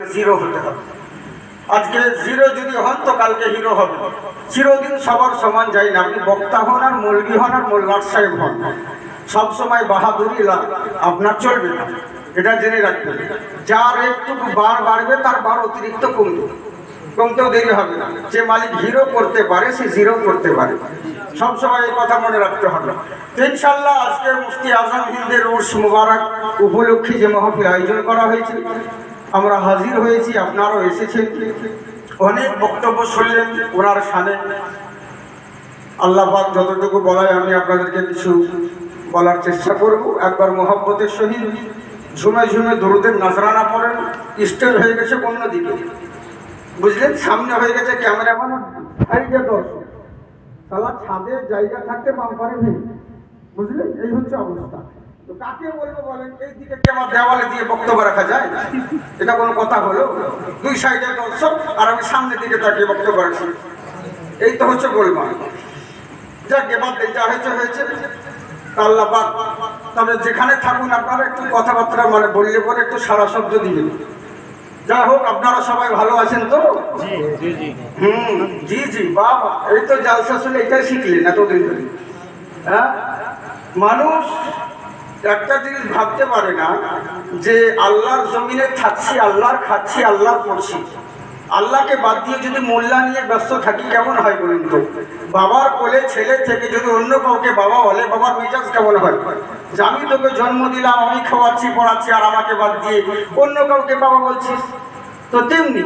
Zero হতে হবে। আজকে জিরো যদি হন তো কালকে হিরো হবে। চিরদিন সবার সমান যায় না। আপনি বক্তা হন আর মৌলবি হন আর মোল্লার সাহেব হন, সবসময় বাহাদুরি আপনার চলবে না, এটা জেনে রাখবেন। যার একটু বার বাড়বে তার বার অতিরিক্ত কমবে, কমতেও দেরি হবে না। যে মালিক হিরো করতে পারে সে জিরো করতে পারে, সবসময় এই কথা মনে রাখতে হবে। ইনশাল্লাহ আজকে মুফতি আজম হিন্দের উর্স মুবারক উপলক্ষে যে মাহফিল আয়োজন করা হয়েছে, আমরা হাজির হয়েছি, আপনারাও এসেছেন। অনেক বক্তব্য শুনলেন ওনার শানে। আল্লাহ পাক যতটুকু বলায় আমি আপনাদেরকে কিছু বলার চেষ্টা করব। একবার মোহাব্বতের সহিত ঝুমে ঝুমে দরুদের নাজরানা পড়েন। স্টেজ হয়ে গেছে অন্যদিকে, বুঝলেন, সামনে হয়ে গেছে ক্যামেরাম্যান, এই যে দর্শক, তাহলে ছাদের জায়গা থাকতে বাম্পারে ভিড়, বুঝলেন, এই হচ্ছে অবস্থা। তো কাকে বলবো বলেন? এই দিকে কি আমার দেওয়ালে দিয়ে বক্তব্য রাখা যায়? এটা কোনো কথা হলো? দুই সাইডে দর্শক আর আমি সামনের দিকে তাকিয়ে বক্তব্য রাখছি, এই তো হচ্ছে গোলমাল। যাক, এবার যা হয়েছে হয়েছে, আল্লাহ পাক। তবে যেখানে থাকুন আপনারা একটু কথাবার্তা মানে বললে পরে একটু সারা শব্দ দিবেন। যাই হোক, আপনারা সবাই ভালো আছেন তো? জি জি, বাবা, এই তো জালসা শুনে এটাই শিখলেন এতদিন ধরে। হ্যাঁ, মানুষ একটা জিনিস ভাবতে পারে না যে আল্লাহর জমিনে থাকছি, আল্লাহর খাচ্ছি, আল্লাহর পড়ছি, আল্লাহকে বাদ দিয়ে যদি মোল্লা নিয়ে ব্যস্ত থাকি কেমন হয় বলুন তো? বাবার কোলে ছেলে থেকে যদি অন্য কাউকে বাবা বলে, বাবার মেজাজ কেমন হয়? যে আমি তোকে জন্ম দিলাম, আমি খাওয়াচ্ছি পড়াচ্ছি, আর আমাকে বাদ দিয়ে অন্য কাউকে বাবা বলছিস। তো তেমনি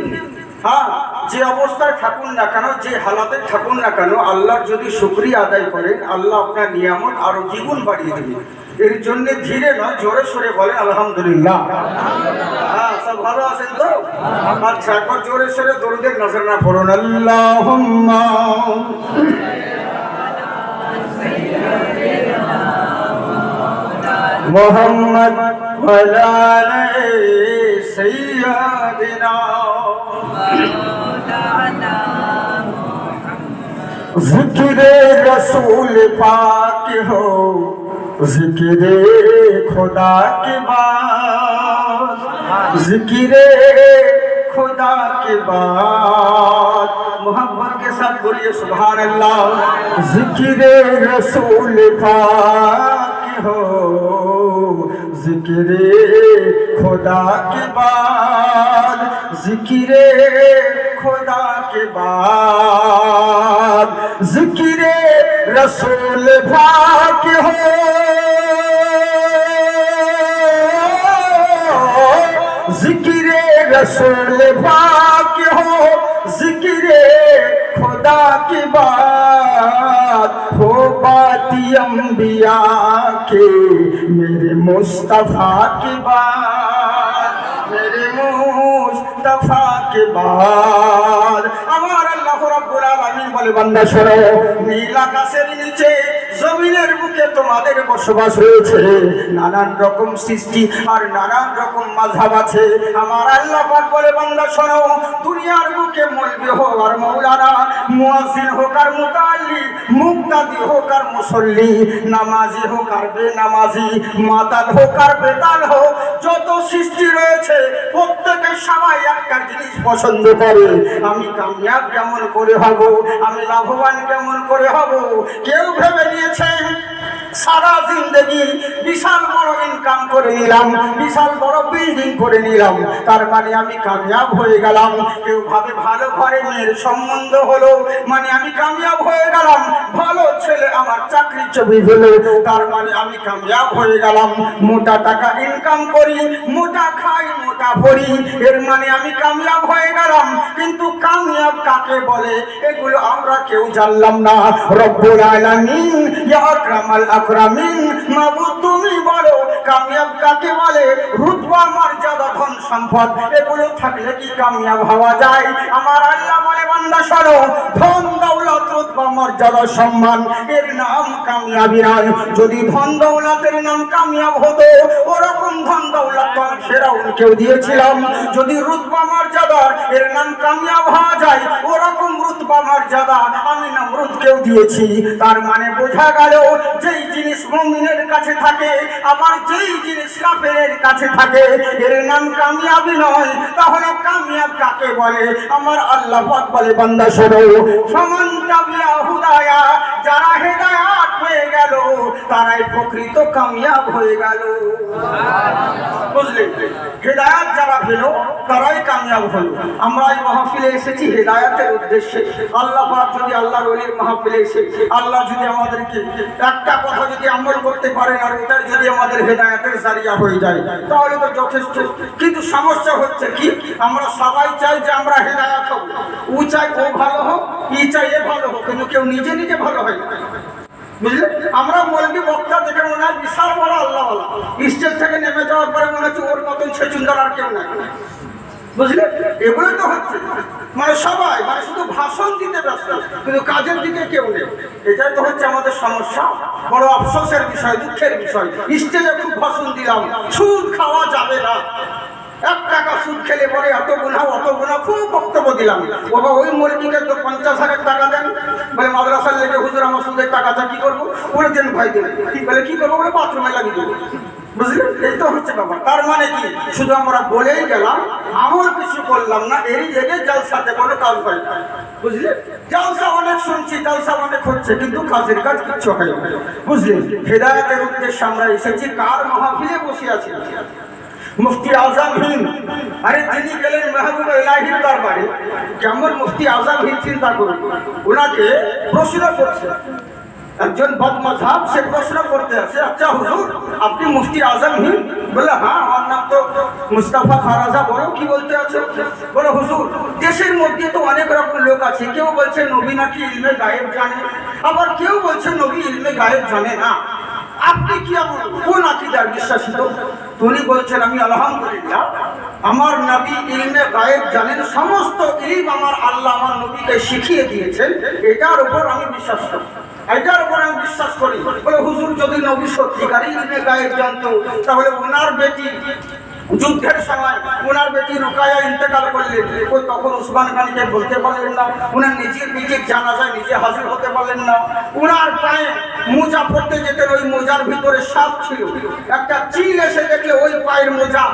হ্যাঁ, যে অবস্থায় থাকুন না কেন, যে হালাতে থাকুন না কেন, আল্লাহর যদি শুকরিয়া আদায় করেন, আল্লাহ আপনার নিয়ামত আরো দ্বিগুণ বাড়িয়ে দেবেন। এর জন্য ধীরে নয় জোরে সরে বলে আলহামদুলিল্লাহ। হ্যাঁ, সব ভালো আছেন তো? আচ্ছা, একবার জোরে সরে দরুদের নজরানা পড়ুন। আল্লাহুম্মা মুহাম্মদ ওয়া আলা সাইয়্যিদিনা जिक्रे रसूल पाक हो, जिक्रे खुदा के बाद, जिक्रे खुदा के बाद, मोहब्बत के साथ बोलिए सुभान अल्लाह। जिक्रे रसूल पाक हो, जिक्रे खुदा के बाद, जिक्रे खुदा के बाद, जिक्रे रसूल पाक हो, जिक्रे रसूल पाक हो, जिक्रे खुदा की बात हो, बाती अंबिया के मेरे मुस्तफा की बात, मेरे मुस्तफा के बाद। আমার আল্লাহ রাব্বুল আলামিন বলে, বান্দা শোনো, নীল আকাশের নিচে জমিনের বুকে তোমাদের বসবাস রয়েছে, নানান রকম সৃষ্টি আর নানান রকম মাযহাব আছে। আমার আল্লাহ পাক বলে, বান্দা শোনো, দুনিয়ার বুকে মৌলবি হোক আর মৌলানা, মুয়াজ্জিন হোক আর মুতাআল্লি, মুক্তাদি হোক আর মুসল্লি, নামাজি হোক আর বেনামাজি, মাতাল হোক আর বেতাল হোক, যত সৃষ্টি রয়েছে প্রত্যেকে সবাই একটা জিনিস পছন্দ করে, আমি কামিয়াব কেমন করে হব, আমি লাভবান কেমন করে হব। কেউ ভেবে নিয়েছে সারা জিন্দগি বিশাল বড় ইনকাম করে নিলাম, বিশাল বড় বিল্ডিং করে নিলাম, তার মানে আমি কামিয়াব হয়ে গেলাম। কেউ ভাবে ভালো ঘরে মেয়ের সম্বন্ধ হলো মানে আমি কামিয়াব হয়ে গেলাম, ভালো ছেলে আমার চাকরি ছবি হলো তার মানে আমি কামিয়াব হয়ে গেলাম। মোটা টাকা ইনকাম করি, মোটা খাই, মোটা পড়ি, এর মানে আমি কামিয়াব হয়ে গেলাম। কিন্তু কামিয়াব কাকে বলে এগুলো আমরা কেউ জানলাম না। রব্বুল আলামিন ইয়া আকরামাল আকরামিন, মাবুদ তুমি বলো কামিয়াব কাকে বলে? রুতবা, মর্যাদা, ধন সম্পদ এগুলো থাকলে কি কামিয়াব হওয়া যায়? আমার আল্লাহ বলে, বান্দা শোনো, ধন দৌলত রুতবা মর্যাদা সম্মান, এর নাম কামিয়াবি নয়। যদি ধন দৌলতের নাম কামিয়াব হতো, ওরকম ধন দৌলত ফেরাউনকেও দিয়েছিলাম। যদি রুতবা মর্যাদার এর নাম কামিয়াব হওয়া যায়, ওরকম রুতবা মর্যাদা আমি নমরুদকেও দিয়েছি। তার মানে বোঝা গেল, যেই জিনিস মুমিনের কাছে থাকে, আবার যেই জিনিস কাফেরের কাছে থাকে, এর নাম কামিয়াবি নয়। তাহলে কামিয়াব কাকে বলে? আমার আল্লাহ পাক বলে, বান্দা শোনো, ফামান তাবিয়া হুদায়া, যারা হেদায়েত পেয়ে গেল তারাই প্রকৃত কামিয়াব হয়ে গেল। বুঝলে? হেদায়েত যারা পেল তারাই কামিয়াব হলো। আমরা এই মাহফিলে এসেছি হেদায়েতের উদ্দেশ্যে। আল্লাহ পাক যদি আল্লাহর ওলির মাহফিলে এসে আল্লাহ যদি আমাদেরকে একটা কথা যদি আমল করতে পারেন, আর এটা যদি আমাদের হেদায়েতের জারিয়া হয়ে যায়, তাহলে তো যথেষ্ট। কিন্তু সমস্যা হচ্ছে কি, আমরা সবাই চাই যে আমরা হেদায়েত হব, ও চাই ও ভালো হোক, ই চাই এ ভালো হোক, কিন্তু কেউ নিজে নিজে ভালো হয় না। বুঝলে? আমরা মৌলবি বক্তা দেখে মনে হয় বিশাল বড় আল্লাহওয়ালা, স্টেজ থেকে নেমে যাওয়ার পরে মনে হচ্ছে ওর মতন সে সুন্দর আর কেউ নাই। বুঝলে? এগুলোই তো হচ্ছে, মানে সবাই মানে শুধু ভাষণ দিতে ব্যস্ত, কিন্তু কাজের দিকে কেউ নেই। এটাই তো হচ্ছে আমাদের সমস্যা। বড় আফসোসের বিষয়, দুঃখের বিষয়। স্টেজে খুব ভাষণ দিলাম, সুদ খাওয়া যাবে না, 1 টাকা সুদ খেলে পরে এত গুনাহ অত গুনাহ, খুব বক্তব্য দিলাম। বাবা ওই মৌলবীকে তো 50,000 টাকা দেন, বলে মাদ্রাসার লেগে হুজুর আমার সুদের টাকাটা কি করবো? বলে দেন ভাই দেন। বলে কি করবো? বলে বাথরুমে লাগিয়ে দেবো। বুঝলেন? এই তো হচ্ছে ব্যাপার। তার মানে কি, শুধু আমরা বলেই গেলাম, আমল কিছু করলাম না, এই লেগে জলসাতে কোনো কাজ হয় না। বুঝলেন? জলসা অনেক শুনছি, জলসা অনেক হচ্ছে, কিন্তু কাজের কাজ কিচ্ছু হয় না। বুঝলেন? হেদায়েতের উদ্দেশ্যে আমরা এসেছি। কার মাহফিলে বসে আছি? মুফতি আজম হিন্দ। আরে যিনি গেলেন মেহবুব ইলাহির দরবারে, কেমন মুফতি আজম হিন্দ চিন্তা করুন। ওনাকে প্রশ্ন করছে একজন বদমাযহাব, সে প্রশ্ন করতে আছে, আচ্ছা হুজুর আপনি মুফতি আজম হিন্দ? বলে হ্যাঁ, আমার নাম তো মুস্তাফা খারাজা। বলো কি বলতে আছে? বলে হুজুর দেশের মধ্যে তো অনেক রকম লোক আছে, কেউ বলছে নবী নাকি ইলমে গায়েব জানে, আবার কেউ বলছে নবী ইলমে গায়েব জানে না। আপনি কি কোন আকীদার বিশ্বাসিত? উনি বলছেন, আমি আলহামদুলিল্লাহ, আমার নবী ইলমে গায়েব জানেন, সমস্ত ইলম আমার আল্লাহ আমার নবীকে শিখিয়ে দিয়েছেন, এটার উপর আমি বিশ্বাস করি, এটার উপর আমি বিশ্বাস করি। বলে হুজুর যদি নবী সত্যিকারই ইলমে গায়েব জানতো, তাহলে ওনার বেটি যুদ্ধের সময় ওনার বেটি রুকায়া ইন্তেকাল করলেন, ওই তখন উসমান গানকে বলতে পারলেন না, ওনার নিজের জানাজায় নিজে হাজির হতে পারলেন না। ওনার পায়ে মোজা পড়তে যেতেন, ওই মোজার ভিতরে সাপ ছিল, একটা চিল এসে দেখলে ওই পায়ের মোজা,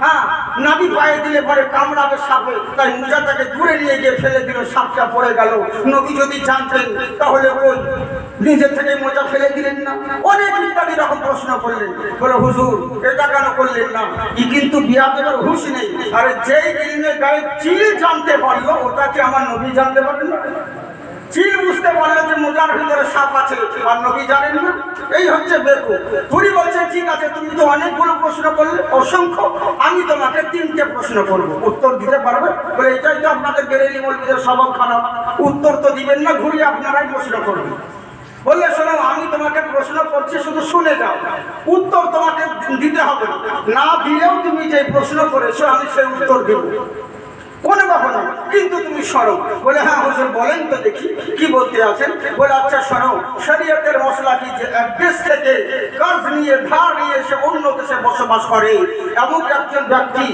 হ্যাঁ নাবি পায়ে দিলে পরে কামড়াবে সাপে, তাই মোজাটাকে দূরে নিয়ে গিয়ে ফেলে দিল, সাপটা পড়ে গেল। নবী যদি জানতেন তাহলে ওই নিজে থেকে মোজা ফেলে দিলেন না। অনেক ইত্যাদি রকম প্রশ্ন করলেন। বলে হুজুর এটা কেন করলেন না? কিন্তু বিয়া দেবার হুঁশ নেই। আরে যেই ইলমে গায়েব চিল জানতে পারলো, ওটা কি আমার নবী জানতে পারলেন না? চিল বুঝতে পারলেন যে মোজার ভিতরে সাপ আছে, আর নবী জানেন না? এই হচ্ছে বেকুব। তুমি বলছেন ঠিক আছে, তুমি তো অনেকগুলো প্রশ্ন করলে, অসংখ্য, আমি তোমাকে 3টে প্রশ্ন করবো, উত্তর দিতে পারবে? বলে এটাই তো আপনাদের বেরেলি মৌলবীদের স্বভাব খারাপ, উত্তর তো দিবেন না, ঘুরিয়ে আপনারাই প্রশ্ন করবেন। বললে শোনো, আমি তোমাকে প্রশ্ন করছি, শুধু শুনে যাও, উত্তর তোমাকে দিতে হবে না, দিলেও তুমি যে প্রশ্ন করেছো আমি সেই উত্তর দেবো, কোনো ব্যাপার না, কিন্তু তুমি শোনো। বলে হ্যাঁ হুজুর বলেন তো দেখি কি বলতে আছেন। বলে আচ্ছা শোনো, শরীয়তের মশলা কি, যে এক দেশ থেকে কর্জ নিয়ে ধার নিয়ে এসে অন্য দেশে বসবাস করে এমন একজন ব্যক্তি,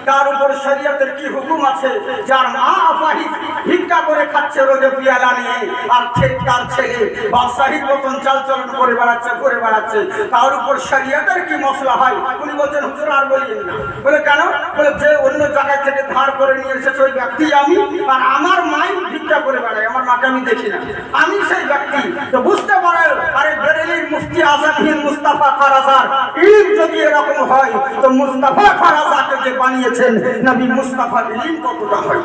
তার উপর শরীয়তের কি হুকুম আছে? যার মা আপাহি ভিক্ষা করে খাচ্ছে রোজে পিয়ালা নিয়ে, আর তার ছেলে বাদশাহীর মতন চালচলন করে বেড়াচ্ছে, ঘুরে বেড়াচ্ছে, তার উপর শরীয়তের কি মশলা হয়? উনি বলছেন হুজুর আর বলিয়েন না। বলে কেন? বলে যে অন্য জায়গায় থেকে ধার করে নিয়ে ওই ব্যক্তি আমি, আর আমার মাই ভিক্ষা করে বেড়ায়, আমার মাকে আমি দেখি না, আমি সেই ব্যক্তি। তো বুঝতে পারে, আরে বেরেলির মুফতি আজম হিন্দ মুস্তাফা খারাজার ইলম যদি এরকম হয়, তো মুস্তাফা খারাজাকে যে বানিয়েছেন নবী মুস্তাফার ইলম কতটা হয়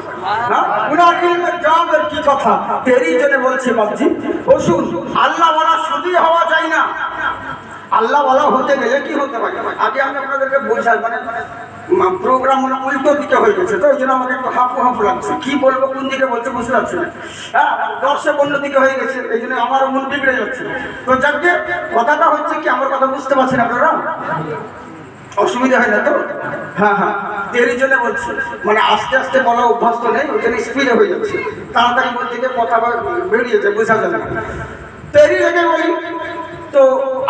না? উনার ইলমের জবাবের কি কথা? তেরই জন্য বলছে বাবজি, ওষুধ আল্লাহ ওয়ালা শুধু হওয়া যায় না, আল্লাহ ওয়ালা হতে গেলে কি হতে পারে? আগে আমি আপনাদেরকে বোঝাই, মানে প্রোগ্রাম মানে উল্টো দিকে হয়ে গেছে, তো ওই জন্য আমাকে একটু হাফু লাগছে, কি বলবো কোন দিকে বলতে বুঝতে পারছি না। হ্যাঁ, দর্শক অন্য দিকে হয়ে গেছে, এই জন্য আমারও মন বিগড়ে যাচ্ছে। তো যাকে কথাটা হচ্ছে কি, আমার কথা বুঝতে পারছেন আপনারা? অসুবিধা হয় না তো? হ্যাঁ হ্যাঁ, দেরি জন্য বলছি, মানে আস্তে আস্তে বলা অভ্যাস তো নেই, ওই জন্য স্পিডে হয়ে যাচ্ছে, তাড়াতাড়ি বলতে গিয়ে কথা বেরিয়েছে, বোঝা যাবে না, দেরি লেগে বলি। তো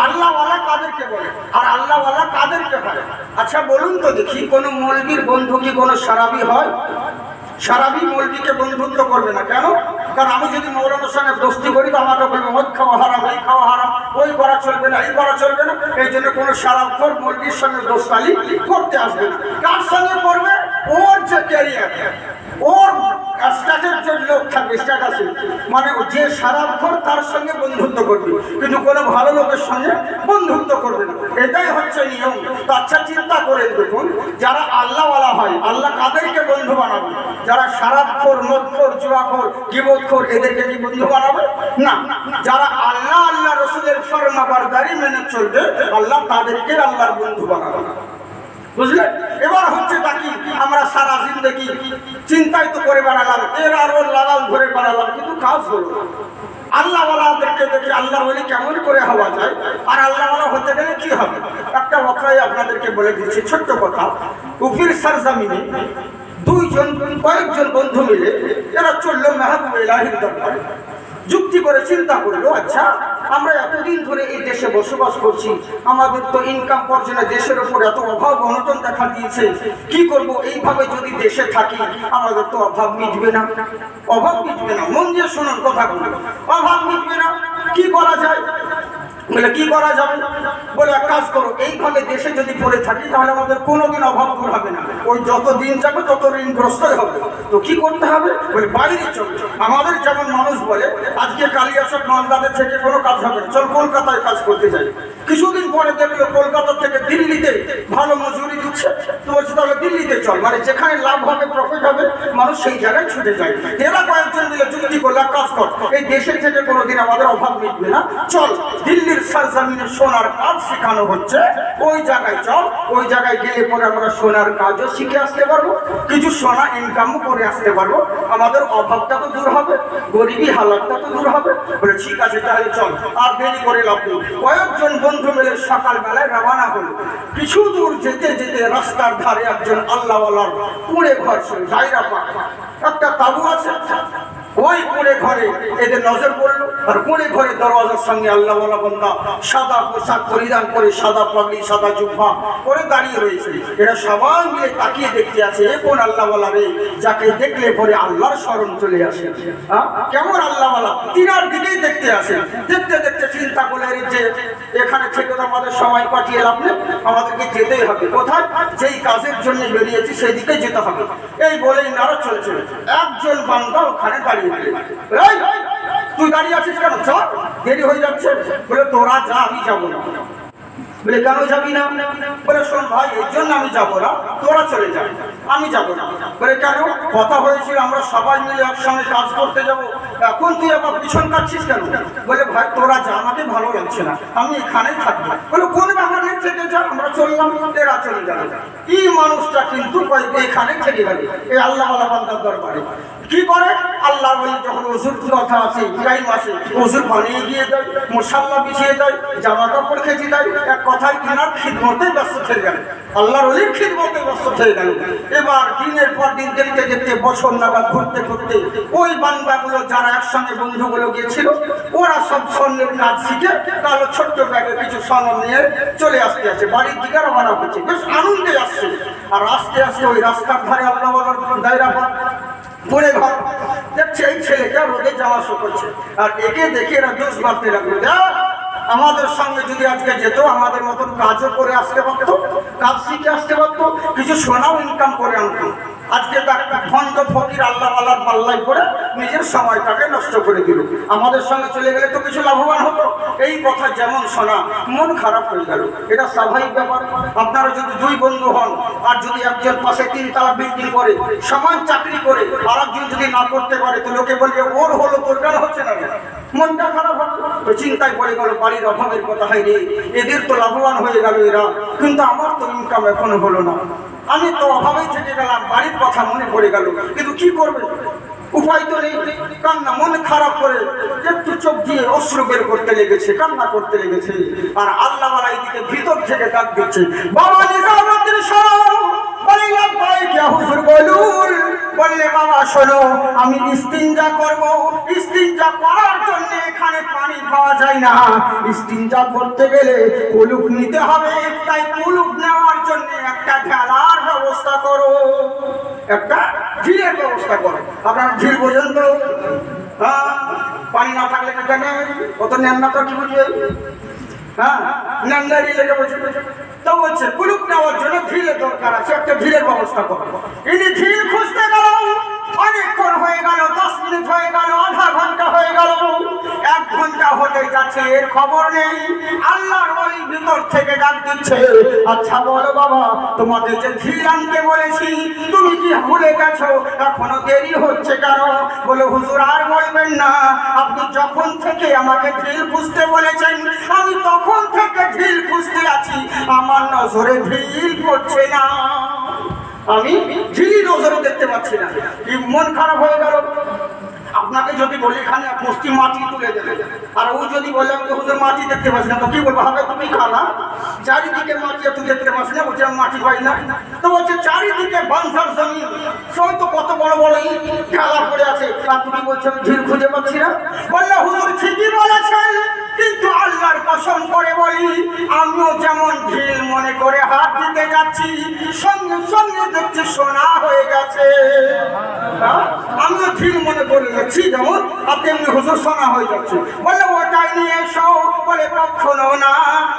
আল্লাহওয়ালা কাদেরকে বলে আর আল্লাহওয়ালা কাদেরকে হয়? আচ্ছা বলুন তো দেখি, কোনো মৌলবীর বন্ধু কি কোনো সারাবি হয়? সারাবি মৌলবীকে বন্ধুত্ব করবে না, কেন? কারণ আমি যদি মৌলানার সঙ্গে দোস্তি করি তো আমাকে বলবে মদ খাওয়া হারাম, এই খাওয়া হারাম, ওই করা চলবে না, এই করা চলবে না। এই জন্য কোনো সারাবখোর মৌলবীর সঙ্গে দোস্তালি করতে আসবে না। কার সঙ্গে করবে? ওর যে ক্যারিয়ার, ওর স্ট্যাটাসের যে লোক থাকবে, স্ট্যাটাসে মানে যে সারাবখোর তার সঙ্গে বন্ধুত্ব করবে, কিন্তু কোনো ভালো লোকের সঙ্গে বন্ধুত্ব করবে না, এটাই হচ্ছে নিয়ম। তো আচ্ছা চিন্তা করে দেখুন, যারা আল্লাহওয়ালা হয় আল্লাহ কাদেরকে বন্ধু বানাবে? যারা সারাবখোর, মদখোর, জুয়াখোর, গীবতখোর, এদেরকে কি বন্ধু বানাবে? না। যারা আল্লাহ আল্লাহ রসুলের ফরমাবরদারি মেনে চলবে আল্লাহ তাদেরকে আল্লাহর বন্ধু বানাবে, বুঝলেন? এবার হচ্ছে তাকি আমরা সারা জিন্দগি চিন্তাই তো করে বেড়ালাম, এর আর ওর লাগাম ধরে বেড়ালাম, কিন্তু কাজ হলো না। আল্লাহওয়ালাদেরকে দেখে আল্লাহর ওলি কেমন করে হওয়া যায়, আর আল্লাহওয়ালা হতে গেলে কি হবে? একটা কথাই আপনাদেরকে বলে দিচ্ছি, ছোট্ট কথা। উফির সরজমিনে কয়েকজন বন্ধু মিলে এরা চললো মেহবুব ইলাহির দরবারে, যুক্তি করে চিন্তা করলো, আচ্ছা আমরা এতদিন ধরে এই দেশে বসবাস করছি, আমাদের তো ইনকাম পর্যন্ত দেশের উপর এত অভাব অনটন দেখা দিয়েছে, কি করব? এইভাবে যদি দেশে থাকি আমাদের তো অভাব মিটবে না, অভাব মিটবে না। মন দিয়ে শুনুন কথাগুলো, অভাব মিটবে না। কি করা যায়? বলে কি করা যাবে? বলে এক কাজ করো, এইভাবে দেশে যদি পড়ে থাকি তাহলে আমাদের কোনোদিন অভাব দূর হবে না, ওই যত দিন যাবে তত ঋণগ্রস্তই হবে। তো কি করতে হবে? বলে বাইরে চল। আমাদের যেমন মানুষ বলে আজকে কালিয়াচক মালদাদের থেকে কোনো কাজ হবে না, চল কলকাতায় কাজ করতে যাই। কিছুদিন পরে দেখলো কলকাতা থেকে দিল্লিতে ভালো মজুরি দিচ্ছে, তো বলছে তাহলে দিল্লিতে চল, মানে যেখানে লাভ হবে, প্রফিট হবে, মানুষ সেই জায়গায় ছুটে যায়। এরা কয়েকজন মিলে যুক্তি করলে কাজ কর, এই দেশের থেকে কোনোদিন আমাদের অভাব মিটবে না, চল দিল্লির সরজমিনে সোনার কাজ শেখানো হচ্ছে, ওই জায়গায় চল। ওই জায়গায় গেলে পরে আমরা সোনার কাজও শিখে আসতে পারবো, কিছু সোনা ইনকামও করে আসতে পারবো, আমাদের অভাবটা তো দূর হবে, গরিবী হালাতটা তো দূর হবে। বলে ঠিক আছে তাহলে চল, আর দেরি করে লাভ নেই। কয়েকজন বন্ধু মিলে সকালবেলায় রওনা হলো। কিছু দূর যেতে যেতে রাস্তার ধারে একজন আল্লাহওয়ালার কুঁড়ে ঘর, জায়গা পাক একটা তাবু আছে, ওই কুঁড়ে ঘরে এদের নজর পড়লো। আর কুঁড়ে ঘরে দরওয়াজার সঙ্গে আল্লাহওয়ালা বান্দা সাদা পোশাক পরিধান করে, সাদা পাগড়ি, সাদা জুব্বা পরে দাঁড়িয়ে রয়েছে। এরা সবাই মিলে তাকিয়ে দেখতে আছে, এ কোন আল্লাহওয়ালা রে, যাকে দেখলে পরে আল্লাহর স্মরণ চলে আসে। কেমন আল্লাহওয়ালা, তিনার দিকেই দেখতে আসে। দেখতে দেখতে চিন্তা করলে যে এখানে থেকে তো আমাদের সময় কাটিয়ে লাভ নেই, আমাদেরকে যেতেই হবে। কোথায়? যেই কাজের জন্য বেরিয়েছি সেই দিকে যেতে হবে। এই বলেই নাড়া চলছে। একজন বান্দা ওখানে দাঁড়িয়ে, তুই দাঁড়িয়ে আছিস কেন? চল, দেরি হয়ে যাচ্ছে। বলে তোরা যা, আমি যাবো না। বলে কেন যাবি না? বলে শোন ভাই, এর জন্য আমি যাবো না, তোরা চলে যা, আমি যাবো না। বলে কেন? কথা হয়েছিল আমরা সবাই মিলে একসঙ্গে কাজ করতে যাবো, এখন তুই আবার পিছন কাটছিস কেন? বলে ভাই তোরা যা, আমাকে ভালো লাগছে না, আমি এখানেই থাকবো। বলে কোন ব্যাপার নেই, থেকে যা। আমরা চললাম, এরা চলে গেল। এই মানুষটা কিন্তু এখানে থেকে গেল এই আল্লাহওয়ালা বান্দার দরবারে। কি করে? আল্লাহ বলি যখন ওষুধ কথা আছে, টাইম আসে, ওষুধ বানিয়ে দিয়ে দেয়, মশাল্লা বিছিয়ে দেয়, জামা কাপড় খেঁচে দেয়, এক কথায় কিনার খিদমতে ব্যস্ত হয়ে গেল, আল্লাহর ওলির খিদমতে ব্যস্ত হয়ে গেল। এবার দিনের পর দিন দেখতে দেখতে বছর নাগাদ ঘুরতে ঘুরতে ওই বান্দাগুলো যারা একসঙ্গে বন্ধুগুলো গিয়েছিল, ওরা সব স্বর্ণের কাজ শিখে তাহলে ছোট্ট ব্যাগে কিছু স্বর্ণ নিয়ে চলে আসতে আছে, বাড়ির দিকে রওনা হচ্ছে, বেশ আনন্দে আসছে। আর আস্তে আস্তে ওই রাস্তার ধারে আল্লাহওয়ালার দায়রা পড়ে ঘর দেখছে এই ছেলেটা রোদে যাওয়া আসা করছে, আর একে দেখে এরা দোষ বাড়তে লাগলো, আমাদের সঙ্গে যদি আজকে যেত, আমাদের মতন কাজও করে আসতে পারতো, কাজ শিখে আসতে পারতো, কিছু সোনাও ইনকাম করে আনতো। আজকে তার ভণ্ড ফকির আল্লাহওয়ালার পাল্লায় করে নিজের সময়টাকে নষ্ট করে দিল। আমাদের সঙ্গে চলে গেলে তো কিছু লাভবান হতো। এই কথা যেমন শোনা, মন খারাপ হয়ে গেল। এটা স্বাভাবিক ব্যাপার। আপনারা যদি দুই বন্ধু হন, আর যদি একজন পাশে 3 তলা বিল্ডিং করে, সমান চাকরি করে, আর একজন যদি না করতে পারে, তো লোকে বলবে ওর হলো, তোর কেন হচ্ছে না? মনটা খারাপ হতো। তো চিন্তায় পড়ে গেল, বাড়ির অভাবের কথা, হয় রে, এদের তো লাভবান হয়ে গেল এরা, কিন্তু আমার তো ইনকাম এখনো হলো না, আমি তো অভাবেই থেকে গেলাম। বাড়ির কথা মনে পড়ে গেল, কিন্তু কি করবে, উপায় তো নেই। কান্না, মন খারাপ করে একটু চোখ দিয়ে অশ্রু বের করতে লেগেছে, কান্না করতে লেগেছে। আর আল্লাহওয়ালা এদিকে ভিতর থেকে ডাক দিচ্ছে, বাবা নিজামুদ্দিন সাহেব, বলে হুজুর বলুন। বললে বাবা শোনো, আমি ইস্তিনজা করব, ইস্তিনজা করার জন্য এখানে পানি পাওয়া যায় না, ইস্তিনজা করতে গেলে কুলুপ নিতে হবে, তাই কুলুপ নেওয়ার জন্য একটা ঢালার ব্যবস্থা করো, একটা ঝিলের ব্যবস্থা করো। আপনারা ঝিল বোঝেন তো? হ্যাঁ, পানি না থাকলে কেন কত নেন না, তো কি বুঝবে? হ্যাঁ, নান্দারি লেগে বসে তো বলছে কুলুপ নেওয়ার জন্য ঝিলের দরকার আছে, একটা ঝিলের ব্যবস্থা করো। ইনি ঝিল খুঁজতে গেল, অনেকক্ষণ হয়ে গেল, 10 মিনিট হয়ে গেল, আধা ঘন্টা হয়ে গেল, 1 ঘন্টা হতে যাচ্ছে, এর খবর নেই। আল্লাহর ওলি ভিতর থেকে ডাক দিচ্ছে, আচ্ছা বলো বাবা, তোমাকে যে ঝিল আনতে বলেছি তুমি কি ভুলে গেছো? এখনো দেরি হচ্ছে কেন? বলে হুজুর আর বলবেন না, আপনি যখন থেকে আমাকে ঝিল খুঁজতে বলেছেন আমি তখন থেকে ঝিল খুঁজতে আছি, আমার নজরে ঝিল পড়ছে না, আমি ঝিলি নজরে দেখতে পাচ্ছি না। মন খারাপ হয়ে গেল। আপনাকে যদি বলি এখানে এক মুষ্টি মাটি তুলে দেবে, আর ও যদি বলে আমি হুজুর মাটি দেখতে পাচ্ছি না, তো কি বলবো? হবে তুমি খানা চারিদিকে মাটি তুই দেখতে পাচ্ছি না, বলছি আমি মাটি পাই না। তো বলছে চারিদিকে বাঞ্ছার জমি, সব তো কত বড় বড় ইট ঢালা পড়ে আছে, আর তুমি বলছো আমি ঝিল খুঁজে পাচ্ছি না। বললে হুজুর ঠিকই বলেছেন, কিন্তু আল্লাহর কসম করে বলি আমিও যেমন ঝিল মনে করে হাত দিতে যাচ্ছি, সঙ্গে সঙ্গে দেখছি সোনা হয়ে গেছে। আমিও ঝিল মনে করে যাচ্ছি যেমন, আর তেমনি হুজুর সোনা হয়ে যাচ্ছে। বলে ওটাই নিয়ে এসো। বলে কখনো না।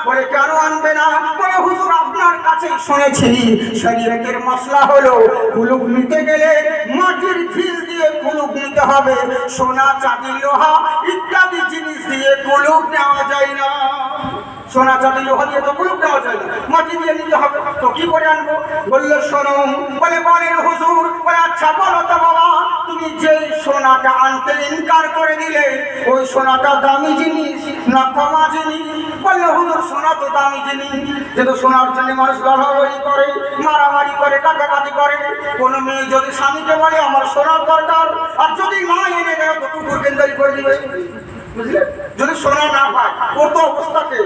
বলে কেন আনবে না? বলে হুজুর আপনার কাছে শুনেছি শরীয়তের মশলা হলো কুলুপ নিতে গেলে মাটির ঝিল দিয়ে কুলুপ নিতে হবে, সোনা চাঁদি লোহা ইত্যাদি জিনিস দিয়ে কুলুপ নেওয়া যায় না। সোনা চাঁদি লোহা দিয়ে তো কুলুপ নেওয়া যায় না, মাটি দিয়ে নিতে হবে। তো কি করে আনবো? বললো শোনো। বলে বলেন হুজুর। বলে আচ্ছা বলো তো বাবা, তুমি যে সোনাটা আনতে ইনকার করে দিলে ওই সোনাটা দামি জিনিস না কমা জিনিস? বললো হুজুর সোনা তো দামি জিনিস, যেহেতু সোনার জন্য মানুষ লড়ালড়ি করে, মারামারি করে, কাটাকাটি করে। কোনো মেয়ে যদি স্বামীকে বলে আমার সোনার দরকার, আর যদি না এনে দেয় তো কুকুর কেন্দ্রি করে দিবে, বুঝলে? যদি সোনা না পায় ওর তো অবস্থাকে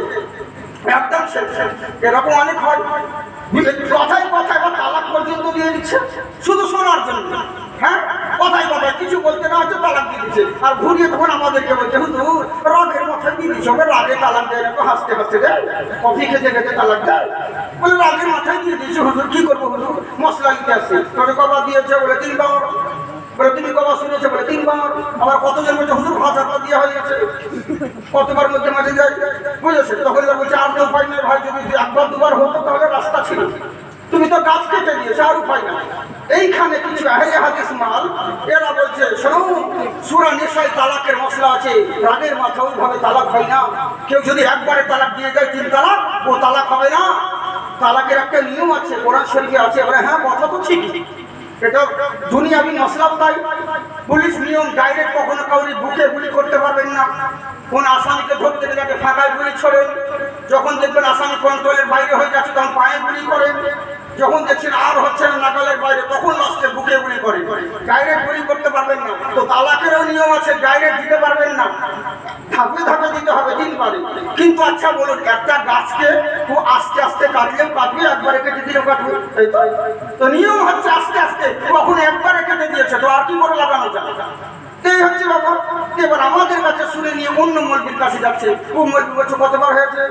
একদম শেষ। এরকম অনেক হয়, কথায় কথায় বা তালাক পর্যন্ত দিয়ে দিচ্ছে শুধু সোনার জন্য। হ্যাঁ, কথায় কথায় কিছু বলতে না হচ্ছে তালাক দিয়ে দিচ্ছে, আর ঘুরিয়ে তখন আমাদেরকে বলছে হুজুর রাগের মাথায় দিয়ে দিচ্ছে। রাগে তালাক দেয় না তো হাসতে হাসতে দেয়, কফি খেতে খেতে তালাক দেয়। বলে রাগের মাথায় দিয়ে দিচ্ছে হুজুর, কি করবো হুজুর? মশলা দিতে আসছে, তোরে কবা দিয়েছে? বলে 3 বার। বলে তুমি কবা শুনেছে? বলে 3 বার। আবার কতজন বলছে হুজুর 1000 বার দেওয়া হয়ে গেছে, কতবার মধ্যে মাঝে যায়, বুঝেছে? তখন এবার বলছে আর তো উপায় নেই ভাই, যদি 1 বার 2 বার হতো তাহলে রাস্তা ছিল, তুমি তো গাছ কেটে দিয়েছো, আর উপায় না। এইখানে কিছু আহলে হাদিস মাল এরা বলছে শোনো, সূরা নিসায় তালাকের মশলা আছে, রাগের মাথা ওইভাবে তালাক হয় না। কেউ যদি একবারে তালাক দিয়ে যায় 3 তালাক, ও তালাক হবে না। তালাকের একটা নিয়ম আছে, কোরআন শরীফে আছে। বলে হ্যাঁ কথা তো ঠিকই, এটা দুনিয়াবি মশলা। তাই পুলিশ নিয়ম, ডাইরেক্ট কখনো কাউরি বুকে গুলি করতে পারবেন না। কোন আসামিকে ধরতে গেলে তাকে ফাঁকায় গুলি ছোড়েন, যখন দেখবেন আসামি কন্ট্রোলের বাইরে হয়ে যাচ্ছে তখন পায়ে গুলি করেন, যখন দেখছেন আর হচ্ছে না নাগালের বাইরে তখন লাস্টে বুকে গুলি করে। ডাইরেক্ট গুলি করতে পারবেন না। তো তালাকেরও নিয়ম আছে, ডাইরেক্ট দিতে পারবেন না, ধাপে ধাপে দিতে হবে 3 বারে। কিন্তু আচ্ছা বলুন, একটা গাছকে ও আস্তে আস্তে কাটলেও কাটবে, একবারে কেটে দিলেও কাটবে, এই তো নিয়ম হচ্ছে আস্তে আস্তে। কখন একবারে কেটে দিয়েছে তো আর কি করে লাগানো যায়? এই হচ্ছে বাবা। এবার আমাদের কাছে শুনে নিয়ে অন্য মলবির কাছে যাচ্ছে, ও মলবি বলছে কতবার হয়েছে?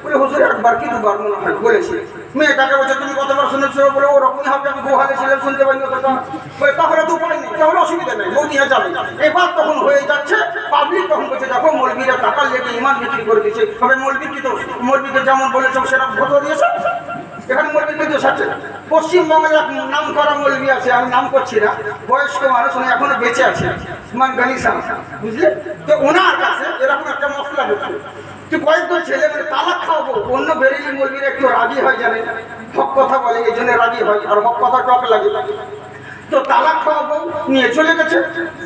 বলে হুজুর 1 বার কি 2 বার মনে হয় বলেছে। মেয়েটাকে বলছে তুমি কতবার শুনেছো? বলে ওরকমই হবে, আমি গোহালে ছিলাম শুনতে পাইনি কথা। বলে তাহলে তো উপায় নেই, তাহলে অসুবিধা নেই, বউ নিয়ে যাবে। এবার তখন হয়ে যাচ্ছে, পাবলিক তখন বলছে দেখো মলবিরা টাকা লেগে ইমান বিক্রি করে দিচ্ছে। তবে মলবি কি তো মলবিকে যেমন বলেছ সেরকম ভোট দিয়েছে। এখানে মলবি কিন্তু সাথে পশ্চিমবঙ্গের এক নাম করা মলবি আছে, আমি নাম করছি না, বয়স্ক মানুষ, উনি এখনো বেঁচে আছে, উসমান গনি সাহেব, বুঝলে? তো ওনার কাছে এরকম একটা মশলা হচ্ছে, তুই কয়েকজন ছেলে মানে তালাক খাওয়াবো। অন্য বেরেলি মলবিরা একটু রাগি হয়, জানে হক কথা বলে, এই জন্য রাগি হয়, আর হক কথা টক লাগে। তো তালাক খাওয়াবো নিয়ে চলে গেছে,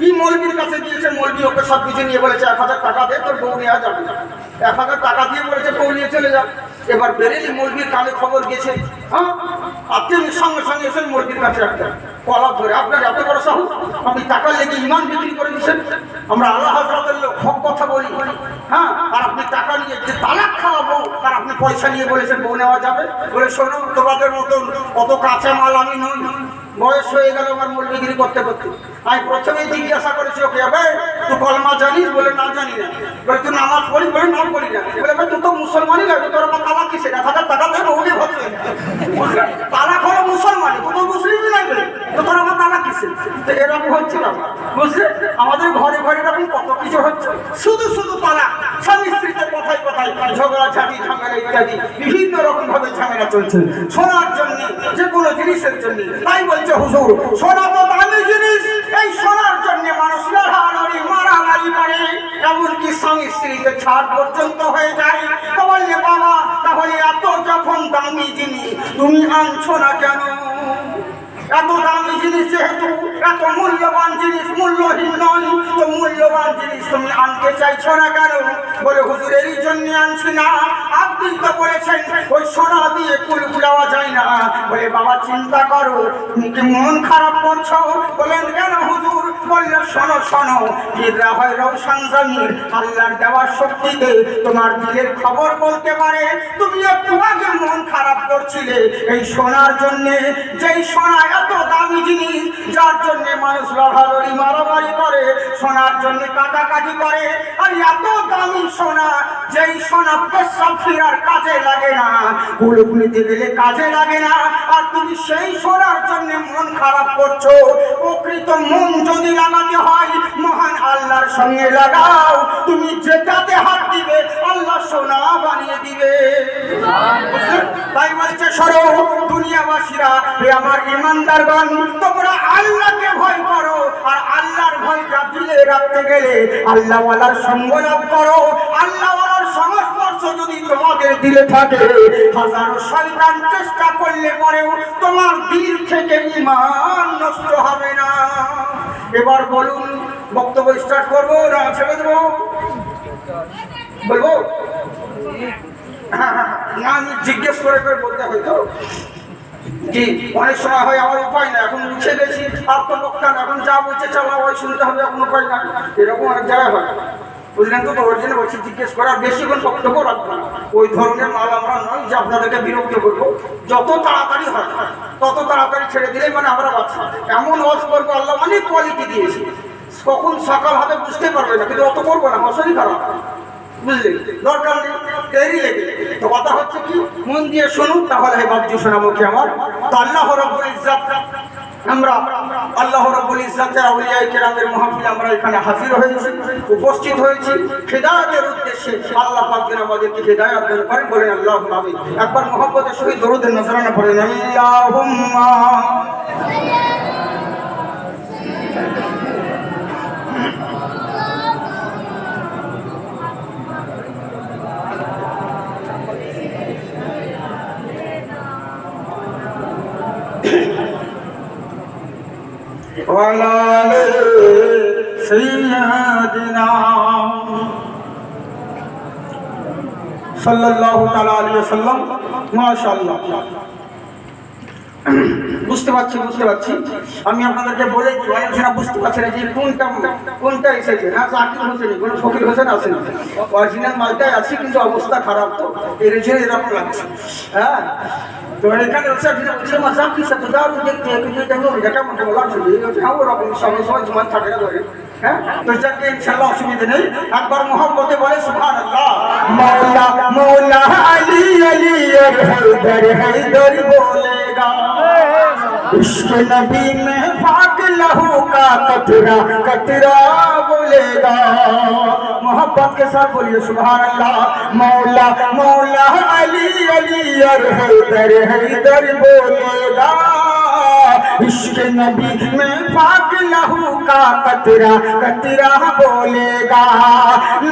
এই মলবির কাছে গিয়েছে। মলবি ওকে সব কিছু নিয়ে বলেছে 1000 টাকা দে, তোর বউ নেওয়া যাবে। 1000 টাকা দিয়ে বলেছে বউ নিয়ে চলে যাবে। এবার বেরেলি মলবির কানে খবর গেছে, হ্যাঁ, আর তিনি সঙ্গে সঙ্গে এসে মলবির কাছে একটা কলা ধরে আপনার এত বড় সাহস, আপনি টাকা লেগে ইমান বিক্রি করে দিচ্ছেন। আমরা আল্লাহ হযরতের লোক, হক কথা বলি, হ্যাঁ, আর আপনি টাকা নিয়ে যে তালাক খাওয়াবো আর আপনি পয়সা নিয়ে বলেছেন বউ নেওয়া যাবে। বলে শোনো, তোমাদের মতন অত কাঁচা মাল আমি নই, বয়স হয়ে গেল আমার মূল বিক্রি করতে করতে। আমি প্রথমেই জিজ্ঞাসা করেছি ওকে, তুই কলমা জানিস? বলে না জানি না। বলে তুই নামাজ পড়িস? বলে না পড়ি না। বলে তুই তো মুসলমানই না, তোর আমার তালাক কিসে? 1,000 টাকা দেবে ওকে হচ্ছে তালাক হলো মুসলমানই, তুই তো মুসলিমই নাই, বলে তো তোর আমার তালাক কিসে? তো এরকম হচ্ছে না, বুঝলে? আমাদের ঘরে ঘরে এরকম কত কিছু হচ্ছে, শুধু শুধু তালাক, স্বামী স্ত্রীতে কথায় কথায় ঝগড়া ঝাঁটি ঝামেলা ইত্যাদি বিভিন্ন রকম ভাবে ঝামেলা চলছে সোনার জন্য, যে কোনো জিনিসের জন্য। তাই বলছে হুজুর, সোনা তো দামি জিনিস, এই সোনার জন্য মানুষ লড়ালড়ি মারামারি করে, এমনকি স্বামী স্ত্রীতে ছাড় পর্যন্ত হয়ে যায়। তো বললে বাবা, তাহলে এত যখন দামি জিনিস তুমি আনছো না কেন? এত দামি জিনিস যেহেতু, এত মূল্যবান জিনিস মূল্যহীন নয়, তো মূল্যবান জিনিস তুমি আনতে চাইছো না কেন? বলে হুজুর এই জন্য আনছি না, আপনি তো বলেছেন ওই সোনা দিয়ে কুল কুলাওয়া যায় না। বলে বাবা চিন্তা করো, তুমি কি মন খারাপ করছো? বলেন কেন হুজুর? বললে শোনো শোনো, পীররা হয় রওশন জমির, আল্লাহর দেওয়ার শক্তিতে তোমার দিলের খবর বলতে পারে। তুমি একটু আগে মন খারাপ করছিলে এই সোনার জন্য, যেই সোনা এত দামি জিনিস, যার জন্য মানুষ লড়ালড়ি মারামারি করে, সোনার জন্য কাটাকাটি করে। আর এত দামি সোনা, যেই সোনা পেশাব ফিরার কাজে লাগে না, কুলুপ নিতে গেলে কাজে লাগে না, আর তুমি সেই সোনার জন্য মন খারাপ করছো। প্রকৃত মন যদি লাগাতে হয় মহান আল্লাহর সঙ্গে লাগাও, তুমি যেটাতে হাত দিবে আল্লাহ সোনা বানিয়ে দিবে। তাই বলছে সরো দুনিয়াবাসীরা, হে আমার ইমানদারগণ, তোমরা আল্লাহকে ভয় করো, আর আল্লাহর ভয়টা দিলে রাখতে গেলে আল্লাহওয়ালার সঙ্গ লাভ করো। আল্লাহওয়ালার সংস্পর্শ যদি তোমাদের দিলে থাকে, হাজারো শয়তান চেষ্টা করলে পরেও তোমার দিল থেকে ঈমান নষ্ট হবে না। এবার বলুন, বক্তব্য স্টার্ট করবো না ছেড়ে দেবো? বলবো না, আমি জিজ্ঞেস করে করে বলতে হয়তো জি, অনেক সময় হয় আমার উপায় না, এখন উঠে গেছি আত্মপক্ষান, এখন যা বলছে চালা হয় শুনতে হবে, এখন উপায় না, এরকম অনেক জায়গায় হয়, বুঝলেন তো? ওর জন্য বলছি জিজ্ঞেস করা, বেশিক্ষণ বক্তব্য রাখবো না। ওই ধরনের মাল আমরা নয় যে আপনাদেরকে বিরক্ত করবো। যত তাড়াতাড়ি হয় তত তাড়াতাড়ি ছেড়ে দিলেই মানে আমরা বাঁচি। এমন ওয়াজ করবো, আল্লাহ অনেক কোয়ালিটি দিয়েছে, কখন সকাল হবে বুঝতে পারবে না, কিন্তু অত করবো না, মশারি খারাপ, বুঝলি? দরকার নেই, দেরি লেগে। তো কথা হচ্ছে কি, মন দিয়ে শুনুন, তাহলে বাবজু শোনাবো কি আমার। তো আল্লাহ রাব্বুল ইজ্জত, আমরা আল্লাহ রাব্বুল ইজ্জতের আউলিয়ায়ে কেরামের মাহফিলে আমরা এখানে হাজির হয়েছি, উপস্থিত হয়েছি হিদায়াতের উদ্দেশ্যে। আল্লাহ পাক যেন আমাদেরকে হিদায়াত দান করেন, বলেন আল্লাহুম্মা আমিন। একবার মুহাব্বতের সহিত দরুদ নজরানা পড়েন, আল্লাহুম্মা وعلى سيدنا সাল্লাল্লাহু তাআলা আলাইহি ওয়াসাল্লাম। মাশাআল্লাহ, বুঝতে পারছি। আমি আপনাদেরকে বলেছি, অনেকজনা বুঝতে পারছে না যে কোনটা এসেছে। না জাকির হোসেন, কোনো ফকির হোসেন আছে না, অরিজিনাল মালটাই আছে, কিন্তু অবস্থা খারাপ, তো এর জন্য এরকম লাগছে। হ্যাঁ, তো এখানে বলছে মজাক কি সাথে দারু দেখতে এটা কেমন লাগছে, হ্যাঁ ওরকম সময় জমা থাকে না ধরে। হ্যাঁ, তো যাকে ইনশাআল্লাহ অসুবিধা নেই। একবার মোহাম্মতে বলে সুবহানাল্লাহ। মৌলা মৌলা আলী আলী হায়দার হায়দার बोलेगा, इश्क नबी में पाक लहू का कतरा कतरा बोलेगा। मोहब्बत के साथ बोलिए सुभान अल्लाह। मौला मौला अली अली और हैदर हैदर बोलेगा, इश्क नबी में पाक लहू का कतरा कतरा बोलेगा।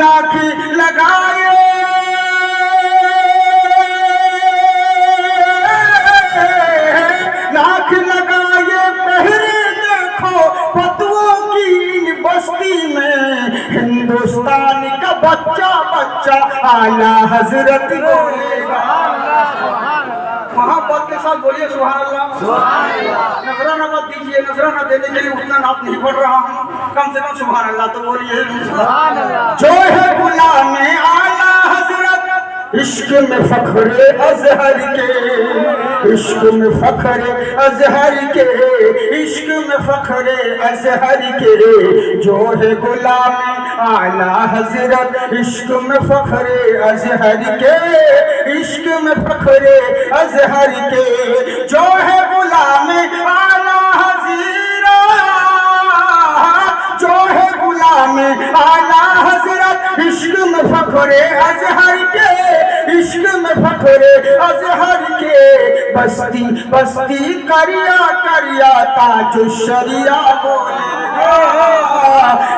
लाख लगाए लाख लगाए पहरे देखो फतवों की इन बस्ती में, हिंदुस्तान का बच्चा बच्चा आला हजरत बोलेगा। मोहब्बत के साथ बोलिए सुभान अल्लाह। नजराना मत दीजिए, नजराना देने के लिए उतना नाप नहीं पड़ रहा हूँ, कम से कम सुभान अल्लाह तो बोलिए। जो है गुलाम आला हजरत, इश्क में फख्रे अजहर के, इश्क में फख्रे अजहर के, इश्क में फख्रे अजहर के, जो है गुलाम आला हजरत, इश्क में फख्रे अजहर के, इश्क में फख्रे अजहर के, जो है गुलाम आला हजरत, जो है गुलाम आला हजरत, इश्क में फख्रे अजहर के, इश्क में फख्रे अजहर के, बस्ती बस्ती करिया करिया ताज शरिया बोलेगा,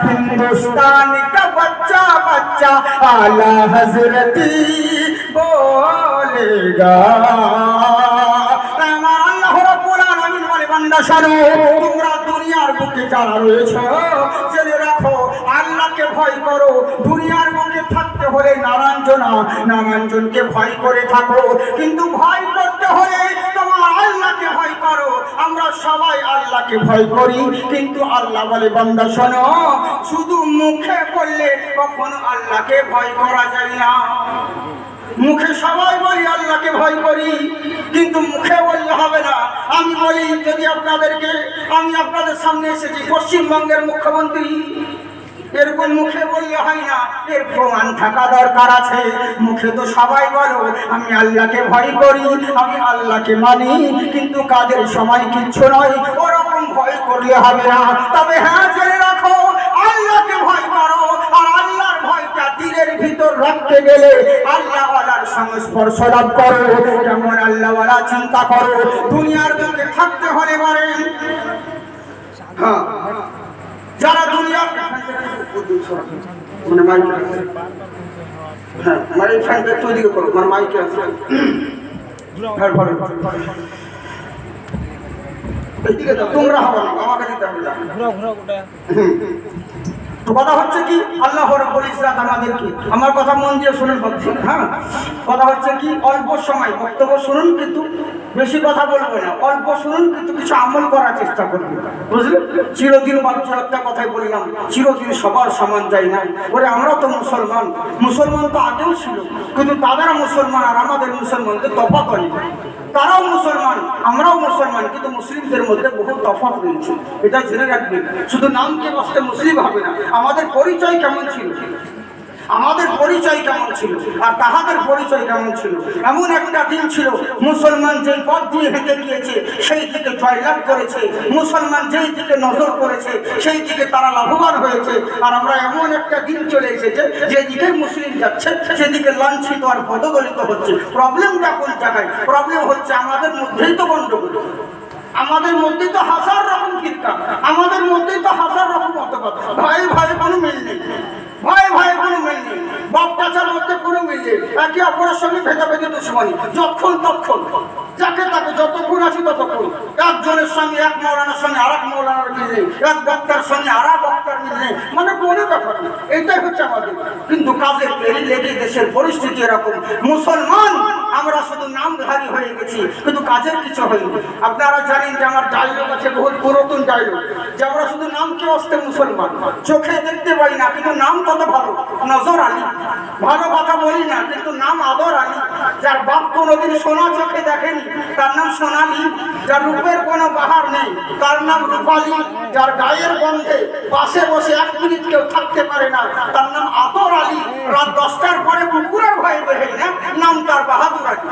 हिंदुस्तान का बच्चा बच्चा आला हजरती बोलेगा। তোমরা দুনিয়ার বুকে যারা রয়েছে জেনে রাখো আল্লাহকে ভয় করো। দুনিয়ার বুকে থাকতে হলে নারায়ণজনকে ভয় করে থাকো, কিন্তু ভয় করতে হলে তোমার আল্লাহকে ভয় করো। আমরা সবাই আল্লাহকে ভয় করি, কিন্তু আল্লাহ বলে বান্দা শোনো, শুধু মুখে বললে কখনো আল্লাহকে ভয় করা যায় না। মুখে সবাই বলি আল্লাহকে ভয় করি, কিন্তু মুখে বললে হবে না। আমি বলি যদি আমি আপনাদের সামনে এসেছি পশ্চিমবঙ্গের মুখ্যমন্ত্রী, এরকম মুখে বললে হয় না, এর প্রমাণ থাকা দরকার আছে। মুখে তো সবাই বলো আমি আল্লাহকে ভয় করি, আমি আল্লাহকে মানি, কিন্তু কাজের সময় কিচ্ছু নয়, ওরকম ভয় করলে হবে না। তবে হ্যাঁ জেনে রাখো আল্লাহকে ভয় করো, আর আল্লাহর ভয়টা দিলের ভিতর রাখতে গেলে আল্লাহওয়ালার সংস্পর্শ লাভ করো। যেমন আল্লাহওয়ালা চিন্তা করো, দুনিয়ার বুকে থাকতে হলে পারে হ্যাঁ যারা দুনিয়া মানে মাইক আছে, হ্যাঁ মানে ফ্যানটা তৈরি করো, মানে মাইকে আছে, এইদিকে তোমরা হবে না, আমাকে দিতে হবে। তো কথা হচ্ছে কি, আল্লাহ রাব্বুল ইজ্জত আমাদেরকে, আমার কথা মন দিয়ে শুনুন বলছি, হ্যাঁ কথা হচ্ছে কি, অল্প সময় বক্তব্য শুনুন, কিন্তু বেশি কথা বলবো না, অল্প শুনুন, কিন্তু কিছু আমল করার চেষ্টা করবেন, বুঝলেন? চিরদিন বাচ্চা একটা কথাই বললাম, চিরদিন সবার সমান যায় না। ওরে আমরা তো মুসলমান তো আগেও ছিল, কিন্তু তারা মুসলমান আর আমাদের মুসলমানদের তফাৎ অনেক। তারাও মুসলমান, আমরাও মুসলমান, কিন্তু মুসলিমদের মধ্যে বহু তফাৎ রয়েছে, এটা জেনে রাখবেন। শুধু নামকে বসতে মুসলিম হবে না, আমাদের পরিচয় কেমন ছিল, আমাদের পরিচয় কেমন ছিল আর তাহাদের পরিচয় কেমন ছিল। এমন একটা দিন ছিল মুসলমান যেই পথ দিয়ে হেঁটে গিয়েছে সেই দিকে জয়লাভ করেছে, মুসলমান যেই দিকে নজর করেছে সেই দিকে তারা লাভবান হয়েছে। আর আমরা এমন একটা দিন চলে এসেছে যেদিকে মুসলিম যাচ্ছে সেদিকে লাঞ্ছিত আর পদদলিত হচ্ছে। প্রবলেমটা কোন জায়গায়? প্রবলেম হচ্ছে আমাদের মধ্যেই তো গণ্ডগোল, আমাদের মধ্যেই তো হাজার রকম ফিরকা, আমাদের মধ্যেই তো হাজার রকম মতবাদ। ভাই ভাই কোনো মিল নেই, ভাই ভাই কোনো মিল নেই, বাপ চাচার মধ্যে কোনো মিল নেই, একে অপরের সঙ্গে ভেদাভেদি দুশ্মনী, যখন তখন যাকে তাকে যতক্ষণ আছি ততক্ষণ। একজনের সঙ্গে এক মৌলানার সঙ্গে আর এক মৌলানার মিল নেই, এক বক্তার সঙ্গে আর এক বক্তার মিল নেই, মানে কোনো ব্যাপার নেই। এইটাই হচ্ছে আমাদের। কিন্তু কাজের পেরি লেগে দেশের পরিস্থিতি এরকম, মুসলমান আমরা শুধু নামধারী হয়ে গেছি, কিন্তু কাজের কিছু হয়নি। আপনারা জানেন যে আমার ডায়লগ আছে, বহুত পুরাতন ডায়লগ, যে আমরা শুধু নামকে আসতে মুসলমান, চোখে দেখতে পাই না কিন্তু নাম কত ভালো, নজর আলী। ভালো কথা বলি না কিন্তু নাম আদর আলী। যার বাপ কোনোদিন সোনা চোখে দেখেনি তার নাম সোনালী, যার রূপের কোনো বাহার নেই তার নাম রূপালী, যার গায়ের গন্ধে পাশে বসে এক মিনিট কেউ থাকতে পারে না তার নাম আদর আলী। রাত 10টার পরে কুকুরের ভয়ে বেরোয় না, নাম তার বাহাদুর আলী।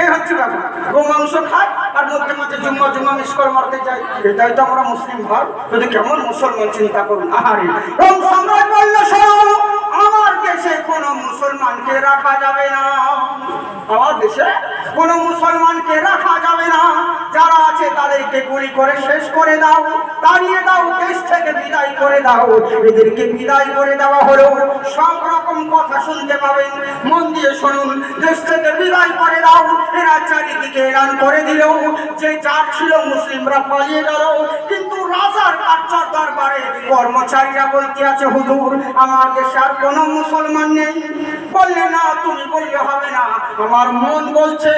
এই হচ্ছে ব্যাপার। গোমাংস খায় আর মধ্যে মাঝে জুম্মা মিস করে মারতে যায়, এটাই তো আমরা মুসলিম ভাব। যদি কেমন মুসলমান চিন্তা করুন। আহারে সম্রাট বলল শোনো, আমার দেশে কোনো মুসলমানকে রাখা যাবে না, আমার দেশে কোনো মুসলমানকে রাখা যাবে না। যারা আছে তাদেরকে গুলি করে শেষ করে দাও, তাড়িয়ে দাও, দেশ থেকে বিদায় করে দাও। এদেরকে বিদায় করে দেওয়া হলো। সব রকম কথা শুনতে পাবেন, মন দিয়ে শুনুন। দেশ থেকে বিদায় করে দাও, এরা চারিদিকে এলান করে দিল যে যার ছিল মুসলিমরা পালিয়ে গেল। কিন্তু রাজার কার্যার দরবারে কর্মচারীরা বলতে আছে হুজুর আমার দেশে আর কোনো মুসলমান নেই, বললে না তুমি বললে হবে না, আমার মন বলছে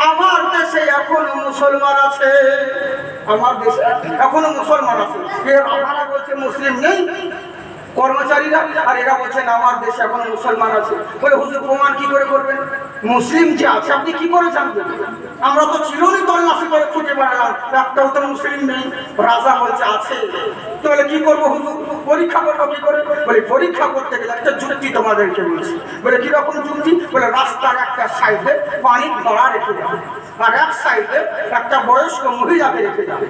আমার দেশে এখনো মুসলমান আছে, আমার দেশে এখনো মুসলমান আছে। এর আপনারা বলছে মুসলিম নেই কর্মচারীরা, আর এরা বলছেন আমার দেশে এখন মুসলমান আছে। বলে হুজুর প্রমাণ কি করে করবেন? মুসলিম যে আছে আপনি কি করে জানবেন? আমরা তো চিরনি তল্লাশি করে খুঁজে বেড়ালাম, একটাও তো মুসলিম নেই। রাজা বলছে আছে। তাহলে কি করবো হুজুর? পরীক্ষা করবো কি করে? বলে পরীক্ষা করতে গেলে একটা যুক্তি তোমাদেরকে বলছি। বলে কিরকম যুক্তি? বলে রাস্তার একটা সাইডে পানির ভরা রেখে যাবে, আর এক সাইডে একটা বয়স্ক মহিলাকে রেখে যাবে,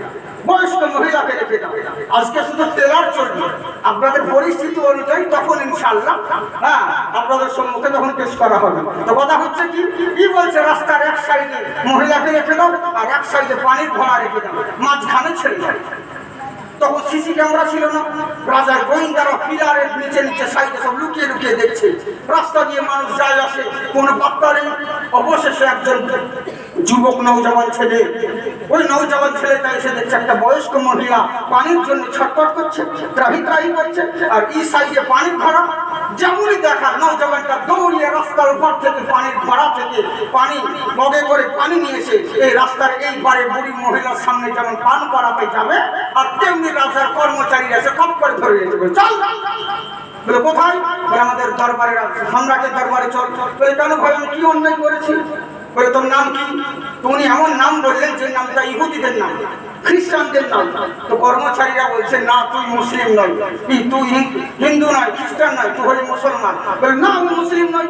বয়স্ক মহিলাকে রেখে যাবে। আজকে শুধু টেলার চলবে, আপনাদের পরিস্থিতি অনুযায়ী তখন ইনশাআল্লাহ হ্যাঁ আপনাদের সম্মুখে তখন পেশ করা হবে। তো কথা হচ্ছে কি কি বলছে? রাস্তার এক সাইডে মহিলাকে রেখে দাও, আর এক সাইডে পানির ভরা রেখে দাও, মাঝখানে ছেড়ে যায়। তখন সিসি ক্যামেরা ছিল না, রাজার গোয়েন্দারা পিলারের নিচে নিচে সাইডে সব লুকিয়ে লুকিয়ে দেখছে। রাস্তা দিয়ে মানুষ যায় আসে, কোনো পাত্তা নেই। অবশেষে একজন যুবক নৌজওয়ান ছেলে, ওই নৌজওয়ান ছেলেটা এসে দেখছে একটা বয়স্ক মহিলা পানির জন্য ছটফট করছে, ত্রাহি ত্রাহি করছে, আর এই সাইডে পানির ভরা। যেমনই দেখা নৌজওয়ানটা দৌড়িয়ে রাস্তার উপর থেকে পানির ভরা থেকে পানি মগে করে পানি নিয়ে এসে এই রাস্তার এই পারে বুড়ি মহিলার সামনে যেমন পান করাতে যাবে, আর তেমনি রাজার কর্মচারীরা এসে খপ করে ধরে নিয়ে যাবে। চল বলে কোথায়? বলে আমাদের দরবারে, সম্রাটের দরবারে চল। বলে কেন ভাই আমি কি অন্যায় করেছি? বলে তোর নাম কি? তো উনি এমন নাম বললেন যে নামটা ইহুদিদের নাম, খ্রিস্টানদের নাম। তো কর্মচারীরা বলছে না তুই মুসলিম নয়, তুই হিন্দু নয়, খ্রিস্টান নয়, তুই হলি মুসলমান। বলে না আমি মুসলিম নই।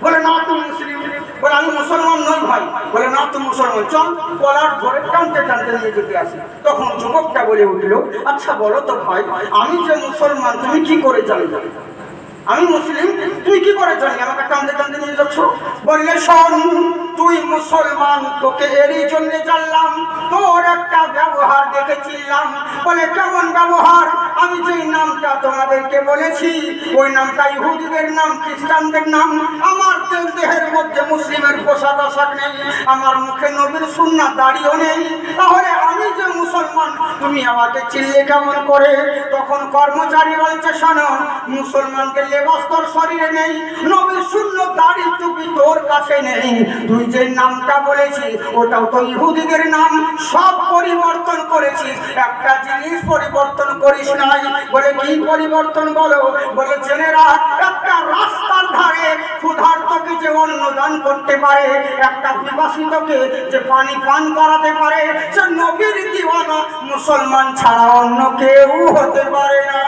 বলে না তুই মুসলিম। বলে আমি মুসলমান নই ভাই। বলে না তুই মুসলমান, চল কলার ধরে টানতে টানতে নিয়ে যেতে আসি। তখন যুবকটা বলে উঠল, আচ্ছা বলো তো ভাই, আমি যে মুসলমান তুমি কি করে জানলে? আমি মুসলিম তুই কি করে জানি আমাকে টানতে টানতে নিয়ে যাচ্ছ? বললে শোন, তুই মুসলমান তোকে এরই জন্য জানলাম, তোর একটা ব্যবহার দেখেছিলাম। বলে কেমন ব্যবহার? আমি যেই নামটা তোমাদেরকে বলেছি ওই নামটা ইহুদিদের নাম, খ্রিস্টানদের নাম। আমার দেহের মধ্যে মুসলিমের পোশাক আশাক নেই, আমার মুখে নবীর সুন্নাহ দাড়িও নেই, তাহলে আমি যে মুসলমান তুমি আমাকে চিনলে কেমন করে? তখন কর্মচারী বলছে শোনো, মুসলমানকে লেবাস তোর শরীরে নেই, নবীর সুন্নাহ দাড়ি টুপি তোর কাছে নেই, তুই যে নামটা বলেছিস ওটাও তো ইহুদিদের নাম, সব পরিবর্তন করেছিস, একটা জিনিস পরিবর্তন করিস নাই। বলে কি পরিবর্তন বলো? বলে জেনে রাখ, একটা রাস্তার ধারে ক্ষুধার্তকে যে অন্ন দান করতে পারে, একটা বিবাসিতকে যে পানি পান করাতে পারে, সে নবীর দিওয়ানা মুসলমান ছাড়া অন্য কেউ হতে পারে না।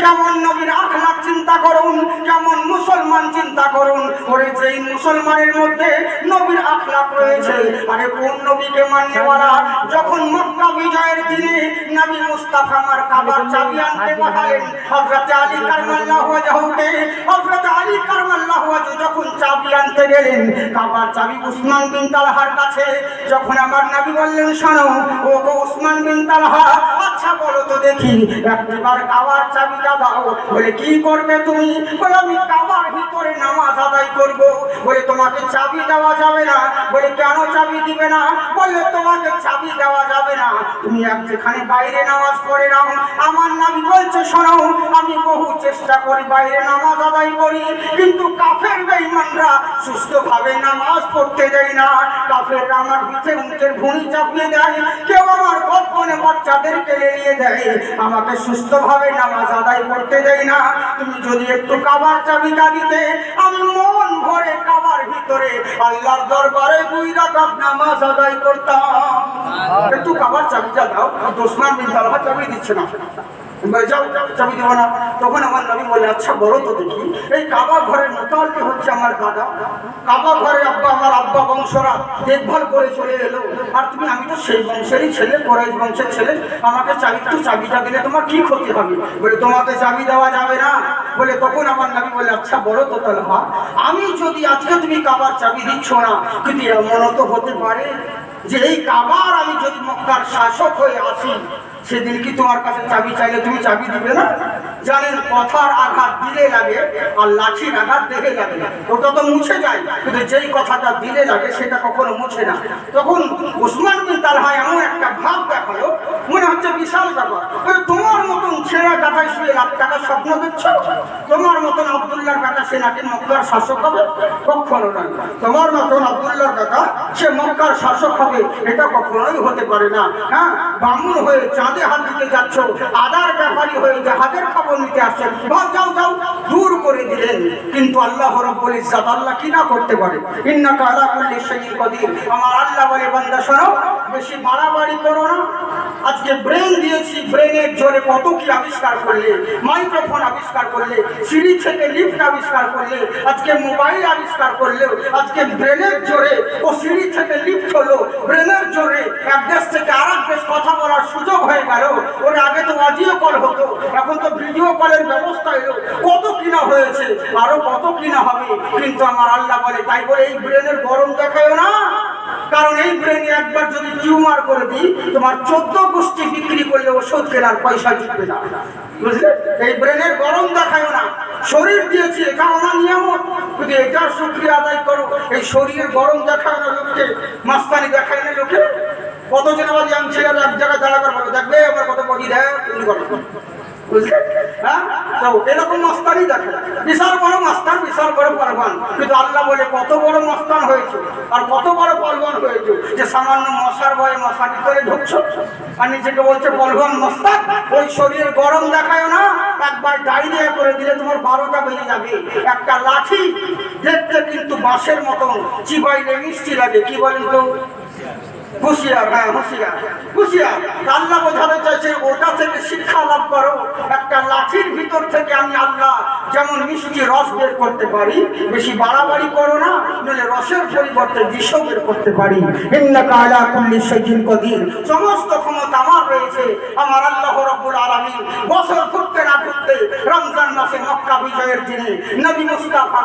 কেমন নবীর আখলাক চিন্তা করুন, কেমন মুসলমান চিন্তা করুন। ওরে যেই মুসলমানের মধ্যে নবীর আখলাক রয়েছে, আরে কোন নবীকে মাননেওয়ালা। যখন মক্কা বিজয়ের দিনে নবী মুস্তাফা আমার কাবার চাবি আনতে পাঠালেন হযরত আলী কাররামাল্লাহু ওয়াজহুকে, হযরত আলী কাররামাল্লাহু ওয়াজহু যখন চাবি আনতে গেলেন কাবার চাবি উসমান বিন তালহার কাছে, যখন আমার নবী বললেন শোনো ও গো উসমান বিন তালহা, আচ্ছা বলো তো দেখি একবার কাবার চাবিটা দাও। বলে কি করবে তুমি? বলে আমি কাবার ভিতরে নামাজ আদায় করব। বলে তোমাকে চাবি দেওয়া যাবে না। বলে কেন চাবি দিবে না? বললে তোমাকে চাবি দেওয়া যাবে না, তুমি যেখানে বাইরে নামাজ পড়ে নাও। আমার নবী বলছে শোনো, আমি বহু চেষ্টা করি বাইরে নামাজ আদায় করি, কিন্তু কাফের বেঈমানরা সুস্থভাবে নামাজ পড়তে দেয় না। কাফেররা আমার পিঠে উটের ভুঁড়ি চাপিয়ে দেয়, কেউ আমার গর্ভে বাচ্চাদেরকে লেলিয়ে দেয়, আমাকে সুস্থভাবে নামাজ আদায় করতে দেয় না। তুমি যদি একটু কাবার চাবিটা দিতে, আমি মন ভরে কাবার ভিতরে আল্লাহর দরবারে 2 রাকাত নামাজ আদায় করতাম। একটু কাবার চাবিটা দাও। উসমান বিন তালহা চাবি দিচ্ছে না, যাও চাবি দেবো না। তখন আমার নবী বলে আচ্ছা বলো তো দেখি, এই কাবা ঘরের মোতালকে হচ্ছে আমার দাদা, কাবা ঘরে আব্বা আমার আব্বা বংশরা দেখভাল করে চলে এলো, আর তুমি আমি তো সেই বংশেরই ছেলে, কোরাইশ বংশের ছেলে, আমাকে একটু চাবিটা দিলে তোমার কি ক্ষতি হবে? বলে তোমাকে চাবি দেওয়া যাবে না। বলে তখন আমার নবী বলে আচ্ছা বলো তো তালহা, আমি যদি আজকে তুমি কাবার চাবি দিচ্ছ না, কিন্তু এমনও তো হতে পারে যে এই কাবার আমি যদি মক্কার শাসক হয়ে আসি, সেদিন কি তোমার কাছে চাবি চাইলে তুমি চাবি দিবে না? জানেন কথার আঘাত দিলে লাগে আর লাঠির আঘাত দেখে লাগে, ওটা তো মুছে যায়, কিন্তু যেই কথাটা দিলে লাগে সেটা কখনো মুছে না। তখন উসমান বিন তালহা এমন একটা ভাব দেখালো, মনে হচ্ছে বিশাল ব্যাপার। তোমার মতন ছেলেটা কাঁথায় শুয়ে লাখ টাকার স্বপ্ন দেখছো? তোমার মতন আব্দুল্লাহর কাকা সে নাকি মক্কার শাসক হবে? কখনো নয়। তোমার মতন আব্দুল্লাহর কাকা সে মক্কার শাসক হবে, এটা কখনোই হতে পারে না। হ্যাঁ, বামুন হয়ে চাঁদে হাত দিতে যাচ্ছ, আদার ব্যাপারী হয়ে জাহাজের খবর নিতে আসছেন, যাও যাও, দূর করে দিলেন। কিন্তু আল্লাহ রাব্বুল ইজ্জত, আল্লাহ কি না করতে পারে? ইন্নাকা আলা কুল্লি শাইইন কাদির। আমার আল্লাহ বলে, বান্দা শোনো, বেশি বাড়াবাড়ি করো না। আজকে ব্রেন দিয়েছি, ব্রেনের জোরে কত কি আবিষ্কার করলে, মাইক্রোফোন আবিষ্কার করলে, সিঁড়ি থেকে লিফট আবিষ্কার করলে, আজকে মোবাইল আবিষ্কার করলেও আজকে ব্রেনের জোরে ও সিঁড়ি থেকে লিফট হলো, ব্রেনের জোরে এক দেশ থেকে আরেক দেশ কথা বলার সুযোগ হয়ে গেল। ওর আগে তো অডিও কল হতো, এখন তো ভিডিও কলের ব্যবস্থা এলো, কত কিনা হয়েছে, আরো কত কিনা হবে। কিন্তু আমার আল্লাহ বলে, তাই বলে এই ব্রেনের গরম দেখায় না, কারণ এই ব্রেনে একবার যদি টিউমার করে দিই, তোমার 14 গোষ্ঠী বিক্রি করলে ওষুধ কেনার পয়সা জিতবে না, বুঝলে? এই ব্রেনের গরম দেখায় না। শরীর দিয়েছি, এটা আমার নিয়ামত, যদি এটার শুকরিয়া আদায় করো। এই শরীরের গরম দেখায় না লোককে, মাস্তানি দেখায় না লোকে। কতজন আবার ইয়াং ছেলেরা এক জায়গায় দাঁড়াবার বলে, দেখবে আমার কত বডি দেয়, তুমি করো, বুঝলে? হ্যাঁ, তো এরকম মাস্তানি দেখে, বিশাল বড় মাস্তান, বিশাল বড় পরবান। কিন্তু আল্লাহ বলে, কত বড় মাস্তান হয়েছে আর কত বড় পরবান হয়েছে যে সামান্য মশার ভয়ে মশার ভিতরে ঢুকছো আর নিজেকে বলছে পরবান মাস্তান। ওই শরীরের গরম দেখায় না, একবার ডায়রিয়া করে দিলে তোমার 12টা বেজে যাবে। একটা লাঠি দেখতে কিন্তু বাঁশের মতন, চিবাইলে মিষ্টি লাগে, কি বলেন তো? হুঁশিয়ার, হ্যাঁ হুঁশিয়ার, হুঁশিয়ার। আল্লাহ বোঝাতে চাইছে, ওটা থেকে শিক্ষা লাভ করো। একটা লাঠির ভিতর থেকে আমি আল্লাহ যেমন মিষ্টি রস বের করতে পারি, বেশি বাড়াবাড়ি করো না, নইলে রসের পরিবর্তে বিষ বের করতে পারি। ইন্নাকা আলা কুল্লি শাইইন কাদির। সমস্ত ক্ষমতা আমার রয়েছে। আমার আল্লাহ রাব্বুল আলামিন বছর ঘুরতে না ঘুরতে রমজান মাসে মক্কা বিজয়ের দিনে নবী মুস্তাফা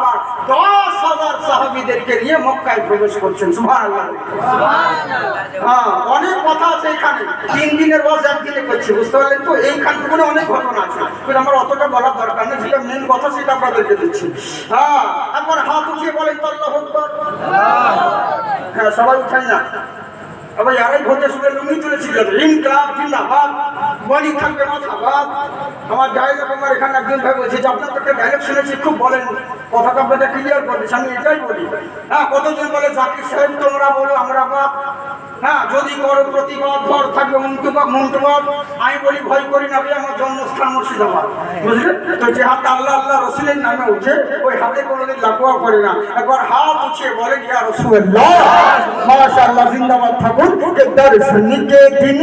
10,000 সাহাবীদেরকে নিয়ে মক্কায় প্রবেশ করছেন। সুবহানাল্লাহ, সুবহানাল্লাহ। হ্যাঁ, অনেক কথা আছে এখানে, 3 দিনের ওয়াজ একদিনে করছি, বুঝতে পারলেন তো? এইখান থেকে অনেক ঘটনা আছে, কিন্তু আমার অতটা বলার দরকার নেই। যেটা মেন কথা সেটা আপনাদেরকে দিচ্ছি। হ্যাঁ, একবার হাত উঠিয়ে বলেন তো আল্লাহু আকবার। হ্যাঁ, সবাই উঠাই না, আবার আড়াই ঘন্টা শুনে লুঙ্গি তুলেছিল, ইনকলাব জিন্দাবাদ, বলি থাকবে মাথাবাদ। আমার ডায়লগ, আমার এখানে একজন ভাই বলছে যে আপনার একটা ডায়লগ শুনেছি, খুব বলেন, কথাটা আপনাদের ক্লিয়ার করতেছি, আমি এটাই বলি। হ্যাঁ, কতজন বলে জাকির সাহেব তোমরা বলো আমরা বাপ। হ্যাঁ, যদি করো প্রতিবাদ, ঘর থাকবে মন্তবাদ। আমি বলি, ভয় করি না, আমার জন্মস্থান মুর্শিদাবাদ, বুঝলেন তো? যে হাত আল্লাহ আল্লাহ রসুলের নামে উঠে, ওই হাতে কোনোদিন লাফোয়া করে না। একবার হাত উঠিয়ে বলে, ইয়া রাসূলুল্লাহ, মাশাআল্লাহ, জিন্দাবাদ থাকুন। দর্শন के दिन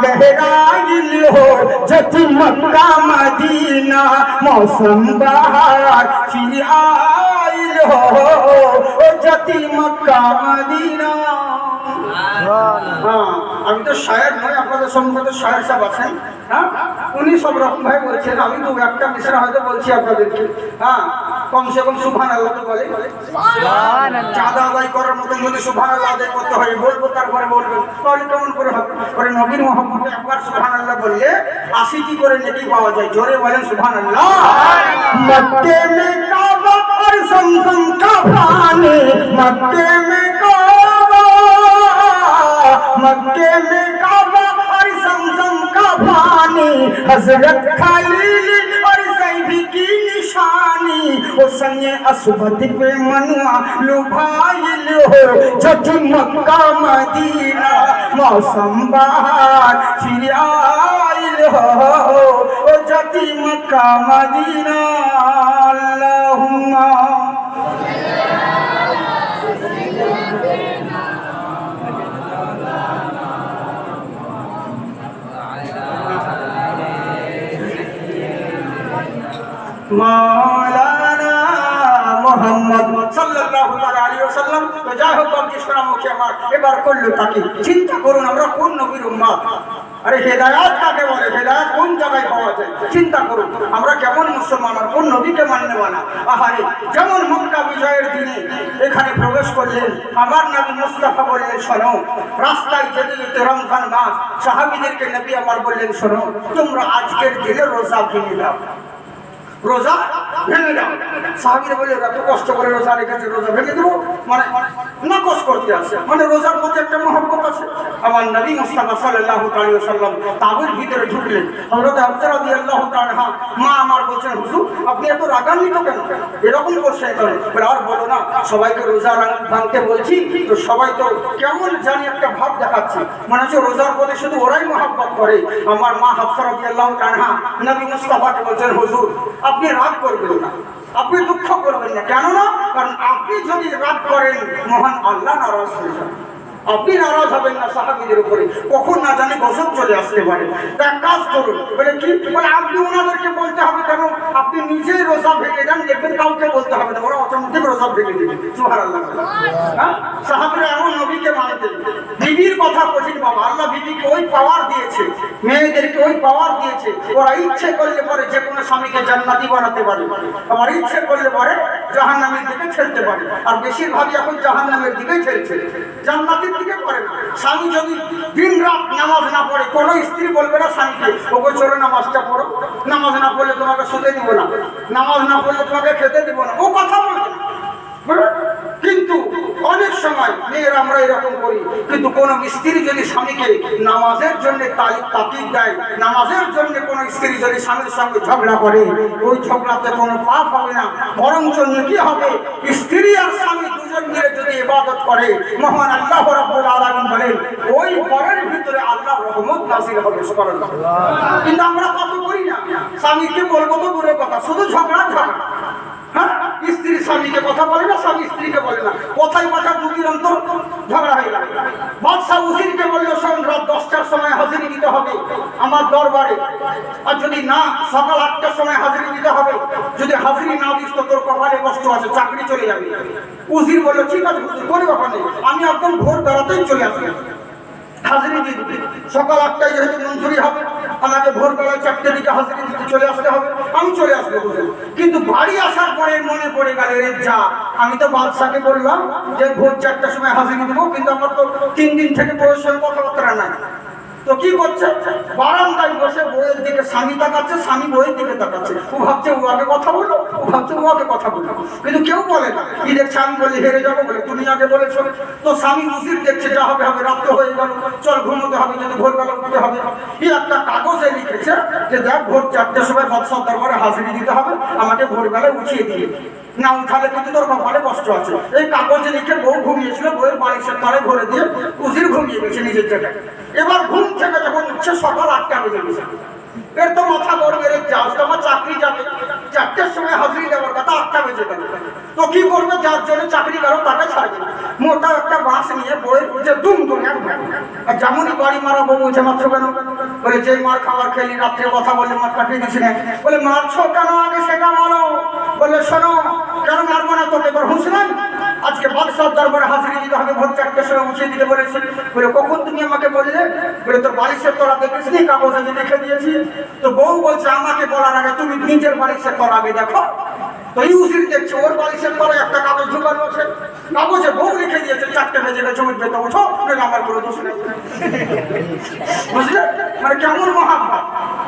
लहराइल हो, जब मक्का मदीना मौसम बहार फिर आइल हो, जब मक्का मदीना। হ্যাঁ, আমি তো শায়ের নয়, আপনাদের সম্মুখে শায়ের সাহেব আছেন। হ্যাঁ, উনি সব রকম ভাই বলছেন, আমি তো একটা মিশ্রা হয়তো বলছি আপনাদেরকে। হ্যাঁ, কমসে কম সুবহানাল্লাহ তো বলে, চাঁদা আদায় করার মতন যদি সুবহানাল্লাহ আদায় করতে হয়, বলবো তারপরে বলবেন, তাহলে কেমন করে হবে? পরে নবীর মহব্বতে একবার সুবহানাল্লাহ বললে 80 কি করে নেকি পাওয়া যায়। জোরে বলেন সুবহানাল্লাহ। মক্কে মে কাবা और জমজম का पानी, मक्के में काबा, मक्के में काबा और जमजम का पानी, हजरत खलील और ज़ैदी की निशानी, ओ संगे असबद पे मनुआ लुभाइल हो, जब मक्का मदीना मौसम बहार फिर आइल हो, ओ जब मक्का मदीना। अल्लाहुम्मा মাওলানা মুহাম্মদ সাল্লাল্লাহু আলাইহি ওয়াসাল্লাম। তো যাই হোক, মুখে আমার এবার করলো তাকে চিন্তা করুন, আমরা কোন নবীর উম্মত? আরে হেদায়াত কাকে বলে? হেদায়াত কোন জায়গায় পাওয়া যায়? চিন্তা করুন, আমরা কেমন মুসলমান আর কোন নবীকে মানতে মানা। আহারে, যেমন মক্কা বিজয়ের দিনে এখানে প্রবেশ করলেন, আমার নবী মুস্তাফা বললেন, শোনো, রাস্তায় যেতে যেতে রমজান মাস, সাহাবীদেরকে নবী আমার বললেন, শোনো, তোমরা আজকের দিনে রোজা ভেঙে দাও। রোজা ভেঙে দাও। সাহাবীরা বলে এত কষ্ট করে রোজা রেখেছে, রোজা ভেঙে দেবো মানে নাকচ করতে আসে, মানে রোজার প্রতি একটা মহব্বত আছে। আমার নবী মুস্তাফা সাল্লাল্লাহু আলাইহি ওয়াসাল্লাম তাবুর ভিতরে ঢুকলেন। হযরত হাফসা রাদিয়াল্লাহু তাআলা মা আমার বলছেন, হুজুর আপনি এত রাগান্বিত কেন, এরকম করছেন কেন? বলে আর বলো না, সবাইকে রোজা ভাঙতে বলছি তো সবাই তো কেমন জানি একটা ভাব দেখাচ্ছে, মনে হচ্ছে রোজার প্রতি শুধু ওরাই মহব্বত করে। আমার মা হাফসা রাদিয়াল্লাহু তাআলা নবী মুস্তাফাকে বলছেন, হুজুর আপনি রাগ করবেন না, আপনি দুঃখ করবেন না। কেন না? কারণ আপনি যদি রাগ করেন মহান আল্লাহ নারাজ হয়ে যাবেন। আপনি নারাজ হবেন না সাহাবীদের উপরে, কখন না জানি গজব চলে আসতে পারে। তা কাজ করুন। বলে কি? বলে আপনি ওনাদেরকে বলতে হবে কেন? আপনি নিজেই রোজা ভেঙে দেন, দেখবেন কাউকে বলতে হবে না, ওরা অটোমেটিক রোজা ভেঙে দেবে। সুবহানাল্লাহ। হ্যাঁ, সাহাবীরা এমন নবীকে মানতেন। বিবির কথা কঠিন বাবা, আল্লাহ বিবিকে ওই পাওয়ার দিয়েছে, মেয়েদেরকে ওই পাওয়ার দিয়েছে, ওরা ইচ্ছে করলে পরে যে কোনো স্বামীকে জান্নাতি বানাতে পারে, আবার ইচ্ছে করলে পরে জাহান্নামের দিকে ঠেলতে পারে। আর বেশিরভাগই এখন জাহান্নামের দিকেই ঠেলছে, জান্নাতের দিকে পড়ে না। স্বামী যদি দিন রাত নামাজ না পড়ে, কোনো স্ত্রী বলবে না স্বামীকে, ওকে চলো নামাজটা পড়ো, নামাজ না পড়লে তোমাকে শুতে দিব না, নামাজ না পড়লে তোমাকে খেতে দিব না, ও কথা বলবে না। কিন্তু অনেক সময় মেয়েরা আমরা এরকম করি, কিন্তু কোন স্ত্রী যদি স্বামীকে নামাজের জন্য তাকিদ দেয়, নামাজের জন্য কোন স্ত্রী যদি স্বামীর সঙ্গে ঝগড়া করে, ওই ঝগড়াতে কোনো পাপ হবে না, বরঞ্চ নেকি হবে। স্ত্রী আর স্বামী দুজন মিলে যদি ইবাদত করে, মহান আল্লাহ রাব্বুল আলামিন বলেন ওই ঘরের ভিতরে আল্লাহর রহমত নাযিল হবে। সুবহানাল্লাহ। কিন্তু আমরা কত করি না, স্বামীকে বলবো তো দূরের কথা, শুধু ঝগড়া ঝগড়া। হ্যাঁ, স্ত্রী স্বামীকে কথা বলে না, স্বামী স্ত্রীকে বলে না, কথাই কথা দুটির অন্তর ঝগড়া হয়ে গেল। বাদশাহ উজিরকে বললো, শোন রাত 10টার সময় হাজিরি দিতে হবে আমার দরবারে, আর যদি না সকাল 8টার সময় হাজিরি দিতে হবে, যদি হাজিরি না দিস তো তোর কপালে কষ্ট আছে, চাকরি চলে যাবে। উজির বললো ঠিক আছে হুজুর, কোনো ব্যাপার নেই, আমি একদম ভোর বেলাতেই চলে আসি, হাজিরি দিয়ে দিবে। সকাল 8টায় যেহেতু মঞ্জুরি হবে, আমাকে ভোরবেলায় 4টের দিকে হাজিরি দিতে চলে আসতে হবে, আমি চলে আসবো বুঝলেন। কিন্তু বাড়ি আসার পরে মনে পড়ে গেল, রে যা, আমি তো বাদশাকে বললাম যে ভোর 4টার সময় হাজিরি দেবো, কিন্তু আমার তো 3 দিন থেকে বউয়ের সঙ্গে কথাবার্তা নাই। তো কি করছে? বারান্দায় বসে বউয়ের দিকে স্বামী তাকাচ্ছে, স্বামী বউয়ের দিকে তাকাচ্ছে। ও ভাবছে ও আগে কথা বললো, ও ভাবছে ও আগে কথা বললো, কিন্তু কেউ বলে না। কি দেখছে? আমি বলি হেরে যাবো বলে তুমি আগে বলেছো। তো স্বামী উজির দেখছে যা হবে হবে, রাত্র হয়ে গেল, চল ঘুমোতে হবে, যদি ভোরবেলা উঠতে হবে। এই একটা কাগজে লিখেছে যে দেখ ভোর 4টার সময় বাদশাহ দরবারে হাজিরি দিতে হবে, আমাকে ভোরবেলায় উঠিয়ে দিয়ে, না উঠালে কিন্তু তোর কপালে কষ্ট আছে। এই কাগজে লিখে বউ ঘুমিয়েছিল, বউয়ের বালিশের তলায় ভরে দিয়ে উজির ঘুমিয়ে গেছে নিজের জায়গায়। এবার ঘুম থেকে যখন উঠছে সকাল 8টা বেজে গেছে, এর তো মাথা গরম, এর যাও আমার চাকরি যাবে, 4টার সময় হাজিরি দেওয়ার কথা, 8টা বেজে গেল। তো কি করবে? যার জন্য চাকরি গেল তাকে ছাড়বে না, মোটা একটা বাঁশ নিয়ে বইয়ের বুঝে দুম দুম আর যেমনই বাড়ি মারা বউ উঠে মাত্র কেন? বলে যে মার খাবার খেলি, রাত্রে কথা বলে মার কাটিয়ে দিচ্ছে না। বলে মারছো কেন আগে সেটা বলো। বলে শোনো, কেন মারবো না তোকে, তোর হুঁশ নাই? আজকে বাদশাহ দরবারে হাজিরি দিতে হবে, ভোর 4টার সময় উঠিয়ে দিতে বলেছি। বলে কখন তুমি আমাকে বললে? বলে তোর বালিশের তলা দেখেছি নি, কাগজে লিখে দিয়েছি। তো বউ বলছে আমাকে বলার আগে তুমি নিজের বালিশের তলা আগে দেখো। তো এই উজির দেখছে ওর বালিশের তলায় একটা কাগজ ঢুকানো আছে, কাগজে বউ লিখে দিয়েছে 4টে বেজে গেছে, উঠবে তো উঠো, নইলে আমার কোনো দোষ নেই। বুঝলে মানে কেমন মহাব্বত,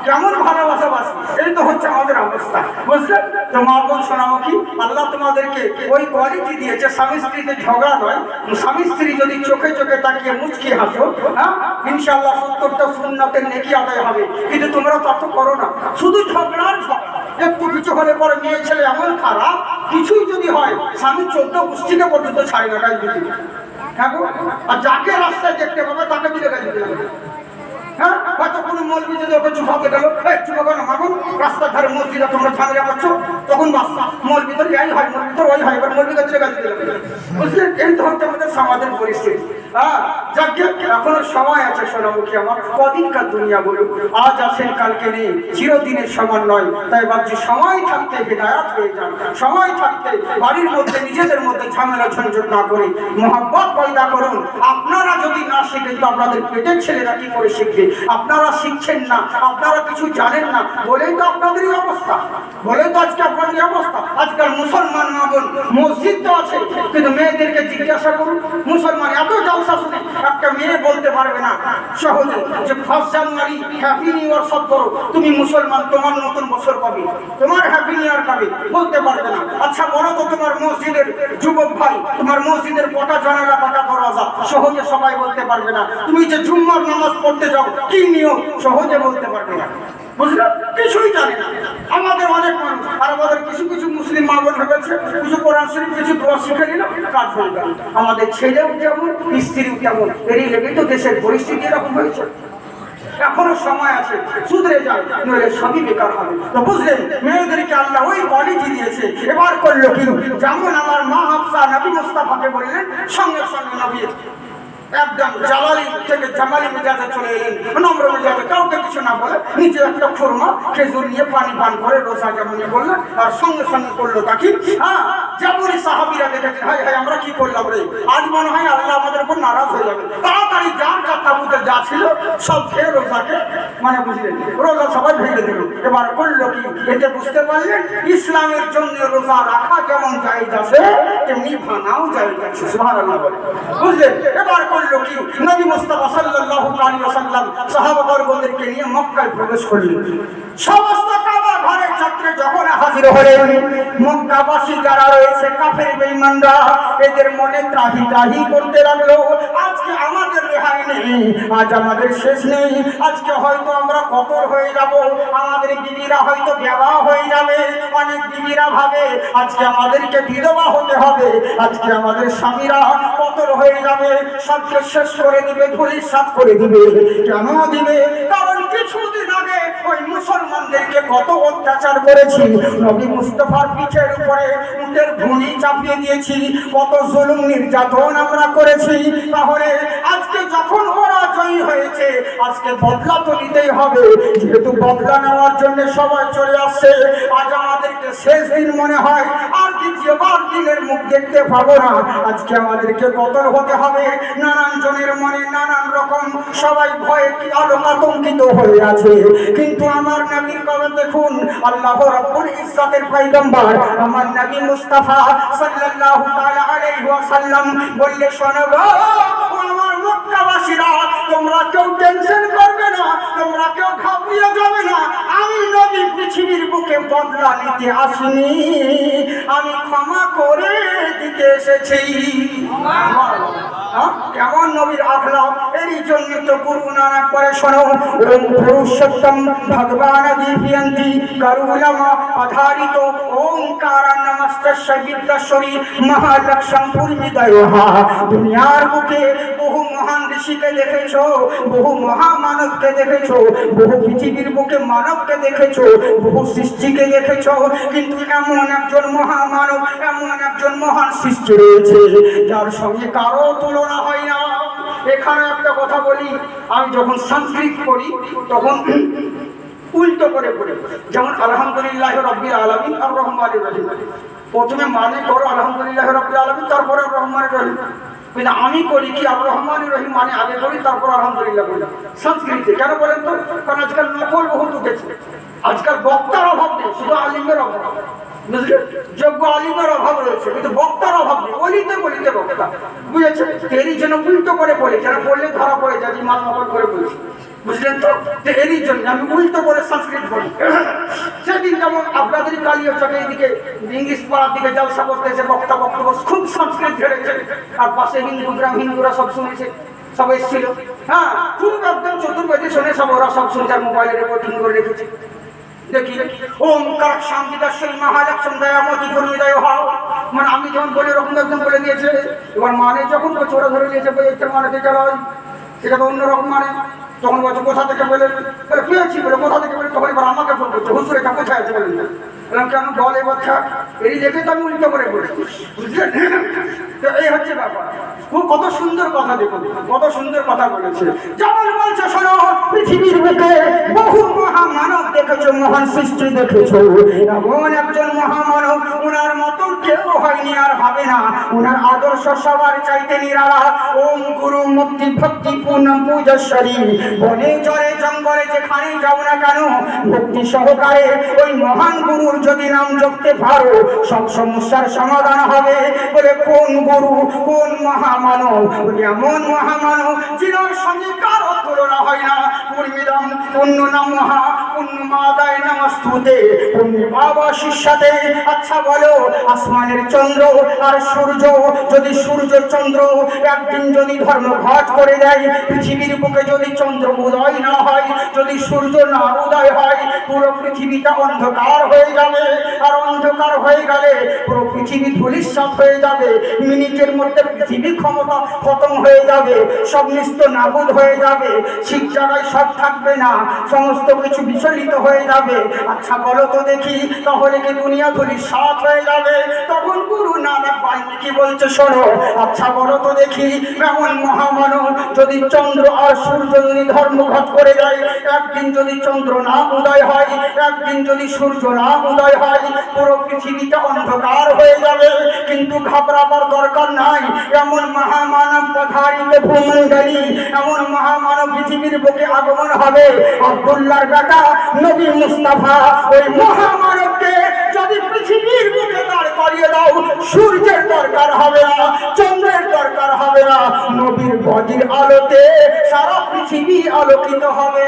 কেমন ভালোবাসা বাসি, এই তো হচ্ছে আমাদের অবস্থা। বুঝলে তো মা বোন সোনামুখী, আল্লাহ তোমাদেরকে ওই কোয়ালিটি দিয়েছে, স্বামী স্ত্রীতে ঝগড়া নয়, স্বামী স্ত্রী যদি চোখে চোখে তাকিয়ে মুচকি হাসো, হ্যাঁ ইনশাআল্লাহ 70টা সুন্নাতের নেকি আদায় হবে। কিন্তু তোমরা তত করো না, শুধু ঝগড়ার ঝগড়া। একটু কিছু হলে পরে মেয়ে ছেলে এমন খারাপ, কিছুই যদি হয় স্বামী 14 গোষ্ঠীকে পর্যন্ত ছাড়ে না গাছ দিতে। হ্যাঁ, আর যাকে রাস্তায় দেখতে পাবে তাকে দিলে গাছ দিতে হবে। হ্যাঁ, হয়তো কোনো মৌলবি যদি ওকে চুপাতে গেল, চুপাবো না মাগুন, রাস্তার ধারে মসজিদে তোমরা ঝামেলা করছো, তখন বাচ্চা মৌলবি তোর এই হয়, মৌলবি তোর ওই হয়, এবার মৌলবিকে দিলে গাছ দিতে হবে। বুঝলেন, এই তো হচ্ছে আমাদের সমাজের পরিস্থিতি। হ্যাঁ, যাকে এখনো সময় আছে সোনামুখী আমার, কদিনকার দুনিয়া বলুক, আজ আসেন কালকে নেই, চিরদিনের সমান নয়। তাই ভাবছি সময় থাকতে হিদায়াত হয়ে যান, সময় থাকতে বাড়ির মধ্যে নিজেদের মধ্যে ঝামেলা ঝঞ্ঝট না করে মহব্বত পয়দা করুন। আপনারা যদি না শিখেন তো আপনাদের পেটের ছেলেরা কি করে শিখবে? আপনারা শিখছেন না, আপনারা কিছু জানেন না বলেই তো আপনাদেরই অবস্থা, বলেই তো আজকে আপনাদের অবস্থা। আজকাল মুসলমান মা বোন মসজিদ তো আছে, কিন্তু মেয়েদেরকে জিজ্ঞাসা করুন, মুসলমান এত জলসা শুনে একটা মেয়ে বলতে পারবে না সহজে যে 1 জানুয়ারি হ্যাপি নিউ ইয়ার সব করো, তুমি মুসলমান, তোমার নতুন বছর কবে, তোমার হ্যাপি নিউ ইয়ার কবে, বলতে পারবে না। আচ্ছা বলো তো তোমার মসজিদের যুবক ভাই, তোমার মসজিদের কটা জানালা কটা দরজা, সহজে সবাই বলতে পারবে না। তুমি যে জুম্মার নামাজ পড়তে যাও কি নিয়ম, সহজে বলতে পারবে না, বুঝলে, কিছুই জানে না। আমাদের অনেক মানুষ আর আমাদের কিছু কিছু মুসলিম মা বোন ভেবেছে কিছু কোরআন শরীফ কিছু দোয়া শিখে নিল, কাজ হয়ে গেল। আমাদের ছেলেও যেমন স্ত্রীও তেমন, এরই লেগে তো দেশের পরিস্থিতি এরকম হয়েছে। এখনো সময় আছে, সুধরে যায়, নইলে সবই বেকার হবে। তো বুঝলেন, মেয়েদেরকে আল্লাহ ওই কোয়ালিটি দিয়েছে। এবার করলো কি, যেমন আমার মা হাফসা নবী মুস্তাফাকে বললেন, সঙ্গে সঙ্গে নবী একদম জালালি থেকে জামালি মেজাজে চলে এলেন, নম্র মেজাজে, কাউকে কিছু না বলে নিজে একটা খুরমা খেজুর নিয়ে পানি পান করে রোজা যেমনই বললেন, আর সঙ্গে সঙ্গে করলো তাকে। হ্যাঁ, যেমনই সাহাবীরা দেখেছেন, হায় হায় আমরা কি করলাম রে, আজ মনে হয় আল্লাহ আমাদের উপর নারাজ হয়ে যাবে, তাড়াতাড়ি যার যা তাবুতে যা ছিল সব খেয়ে রোজাকে মানে বুঝলেন রোজা সবাই ভেঙে দিল। এবার করলো কি, এতে বুঝতে পারলেন ইসলামের জন্য রোজা রাখা যেমন জায়েজ আছে তেমনি ভাঙাও জায়েজ আছে। সুবহানাল্লাহ বলে, বুঝলেন। এবার করলো কি, নবী মুস্তাফা সাল্লাল্লাহু আলাইহি ওয়াসাল্লাম সাহাবাগণদেরকে নিয়ে মক্কায় প্রবেশ করলেন। সমস্ত কাবা ঘরের ছাত্রে যখন হাজির হলেন, মক্কাবাসী যারা রয়েছে কাফের বেঈমানরা এদের মনে ত্রাহি ত্রাহি করতে লাগলো, আজকে আমাদের রেহাই নেই, আজ আমাদের শেষ নেই, আজকে হয়তো আমরা কতল হয়ে যাব, আমাদের বিবিরা হয়তো বিধবা হয়ে যাবে। অনেক বিবিরা ভাবে আজকে আমাদেরকে বিধবা হতে হবে, আজকে আমাদের স্বামীরা কতল হয়ে যাবে, সবকে শেষ করে দিবে, ধূলিসাৎ করে দিবে। কেন দিবে? কারণ কিছুদিন আগে ওই মুসলমানদেরকে কত অত্যাচার করেছি, নবী মুস্তাফার পিঠের উপরে উটের ভুঁড়ি চাপিয়ে দিয়েছি, কত জুলুম নির্যাতন আমরা করেছি। তাহলে আজকে যখন ওরা জয়ী হয়েছে, আজকে বদলা তো নিতেই হবে। যেহেতু বদলা নেওয়ার জন্য সবাই চলে আসছে, আজ আমাদেরকে শেষ দিন মনে হয়, আর দ্বিতীয়বার দিনের মুখ দেখতে পাবো না, আজকে আমাদেরকে কতল হতে হবে। নানান জনের মনে নানান রকম, সবাই ভয়ে কি আতঙ্কিত হয়ে আছে। কিন্তু আমার নবীর কথা দেখুন, আল্লাহ রাব্বুল ইজ্জতের পয়গম্বর আমার নবী মুস্তাফা সাল্লাল্লাহু তাআলা আলাইহি ওয়াসাল্লাম বললে, শোনো গো আমার মক্কাবাসীরা, তোমরা কেউ টেনশন করবে না, তোমরা কেউ ঘাবড়িয়ে যাবে না। আমি নবী পৃথিবীর বুকে বদলা নিতে আসিনি, আমি ক্ষমা করে দিতে এসেছি। কেমন নবীর আখলাক, এরই জন্য তো গুরু নানক করে শোনো, ওম পুরুষোত্তম ভগবান দিব্যন্তি করুলামা আধারিত ওমকার নমস্তস্য বিদ্যশ্বরী মহালক্ষ্মী পূর্ণিদয়হা। দুনিয়ার বুকে বহু মহান ঋষিকে দেখেছো, বহু মহামানবকে দেখেছো, বহু পৃথিবীর বুকে মানবকে দেখেছো, বহু সৃষ্টিকে দেখেছো, কিন্তু এমন একজন মহামানব, এমন একজন মহান সৃষ্টি রয়েছে যার সঙ্গে কারো তুলনা হয় না। এখানে একটা কথা বলি, আমি যখন সংস্কৃত পড়ি তখন উল্টো করে পড়ি, যেমন আলহামদুলিল্লাহ রাব্বিল আলামিন আর রহমানির রহিম, প্রথমে মানে করো আলহামদুলিল্লাহ রাব্বিল আলামিন, তারপরে রহমানির রহিম। কিন্তু আমি করি কি, আর রহমানির রহিম মানে আগে করি, তারপর আলহামদুলিল্লাহ বলি সংস্কৃতে। কেন বলেন তো? কারণ আজকাল নকল বহুত উঠেছে, আজকাল বক্তার অভাব নেই, শুধু আলিমের অভাব, বুঝলেন, যোগ্য আলিমের অভাব রয়েছে, কিন্তু বক্তার অভাব নেই, বলিতে বলিতে বক্তা, বুঝেছে। এরই জন্য উল্টো করে বলি, যারা বললে ধরা পড়ে যায় যে মাল নকল করে বলছি, বুঝলেন তো। এরই জন্য আমি উল্টো করে সংস্কৃত বলি। সেদিন যেমন আপনাদের কালীয় চকে এইদিকে ইংলিশ পাড়ার দিকে জলসা করতে এসে বক্তা বক্তব্য খুব সংস্কৃত ঝেড়েছে, আর পাশে হিন্দুরা সব শুনেছে, সব এসেছিল। হ্যাঁ, খুব একদম চতুর্বেদী শুনে সব ওরা সব শুনছে, মোবাইলে রেকর্ডিং করে রেখেছে। দেখি ওমকার শান্তিদাসী মহালক্ষ্মী দয়ামতি পূর্ণিদয় হও, মানে আমি যখন বলে এরকম একদম বলে দিয়েছে। এবার মানে যখন চোরা ধরে নিয়েছে, এটা মানে চালাই, এটা তো অন্যরকম মানে। তখন বলছে কোথা থেকে বলে পেয়েছি, বলে কোথা থেকে বলে, তখন এবার আমাকে ফোন করছে, হুজুর এটা কোথায় আছে বলেন না। বললাম কেন, বল এবার থাক, এই দেখে তো আমি উল্টো করে বলি, বুঝলেন। তো এই হচ্ছে ব্যাপার। কত সুন্দর কথা, দেখুন কত সুন্দর কথা বলেছে। যেমন বলছে শোনো, পৃথিবীর বুকে বহু মহামানব দেখেছো, মহান সৃষ্টি দেখেছো, এমন একজন মহামানব, ওনার মতন কেউ হয়নি আর হবে না। ওনার আদর্শ সবার চাইতে নিরালা। ওম গুরু মুক্তি ভক্তি পূর্ণম পূজস্বরী। বনে জলে জঙ্গলে যেখানে যাও না কেন, ভক্তি সহকারে ওই মহান গুরুর যদি নাম জপতে পারো সব সমস্যার সমাধান হবে। বলে কোন গুরু, কোন মহামানব? বলে এমন মহামানব যিনার সঙ্গে কারো তুলনা হয় না। পূর্বিদম পুণ্য নমঃ পুণ্যমাদায় নমস্তুতে, পুণ্য বাবা শিষ্যাতে। আচ্ছা বলো, আসমানের চন্দ্র আর সূর্য, যদি সূর্য চন্দ্র একদিন যদি ধর্মঘট করে দেয়, পৃথিবীর বুকে যদি চন্দ্র উদয় না হয়, যদি সূর্য না উদয় হয়, পুরো পৃথিবীটা অন্ধকার হয়ে যাবে। আর অন্ধকার হয়ে গেলে পুরো পৃথিবী ধূলিসাৎ হয়ে যাবে। মিনিটের মধ্যে পৃথিবীর ক্ষমতা খতম হয়ে যাবে, সব নিস্ত নাবুদ হয়ে যাবে, ঠিক জায়গায় সব থাকবে না, সমস্ত কিছু বিচলিত হয়ে যাবে। আচ্ছা বলো তো দেখি, তাহলে কি দুনিয়া ধূলিসাৎ হয়ে যাবে? তখন গুরু নানক বাল্মীকি বলছে শোনো, আচ্ছা বলো তো দেখি, এমন মহামানব যদি চন্দ্র আর সূর্য যদি ধর্মঘট করে দেয়, একদিন যদি চন্দ্র না উদয় হয়, একদিন যদি সূর্য না উদয় হয়, পুরো পৃথিবীটা অন্ধকার হয়ে যাবে। কিন্তু ঘাবড়াবার দরকার নাই, এমন মহামানব পথারিতে ভূমণ্ডলী, এমন মহামানব পৃথিবীর বুকে আগমন হবে। আব্দুল্লাহর বেটা নবী মুস্তাফা, ওই মহামানবকে যদি পৃথিবীর বুকে দাঁড় করিয়ে দাও, সূর্যের দরকার হবে না, চন্দ্রের দরকার হবে না, নবীর বদির আলোতে সারা পৃথিবী আলোকিত হবে।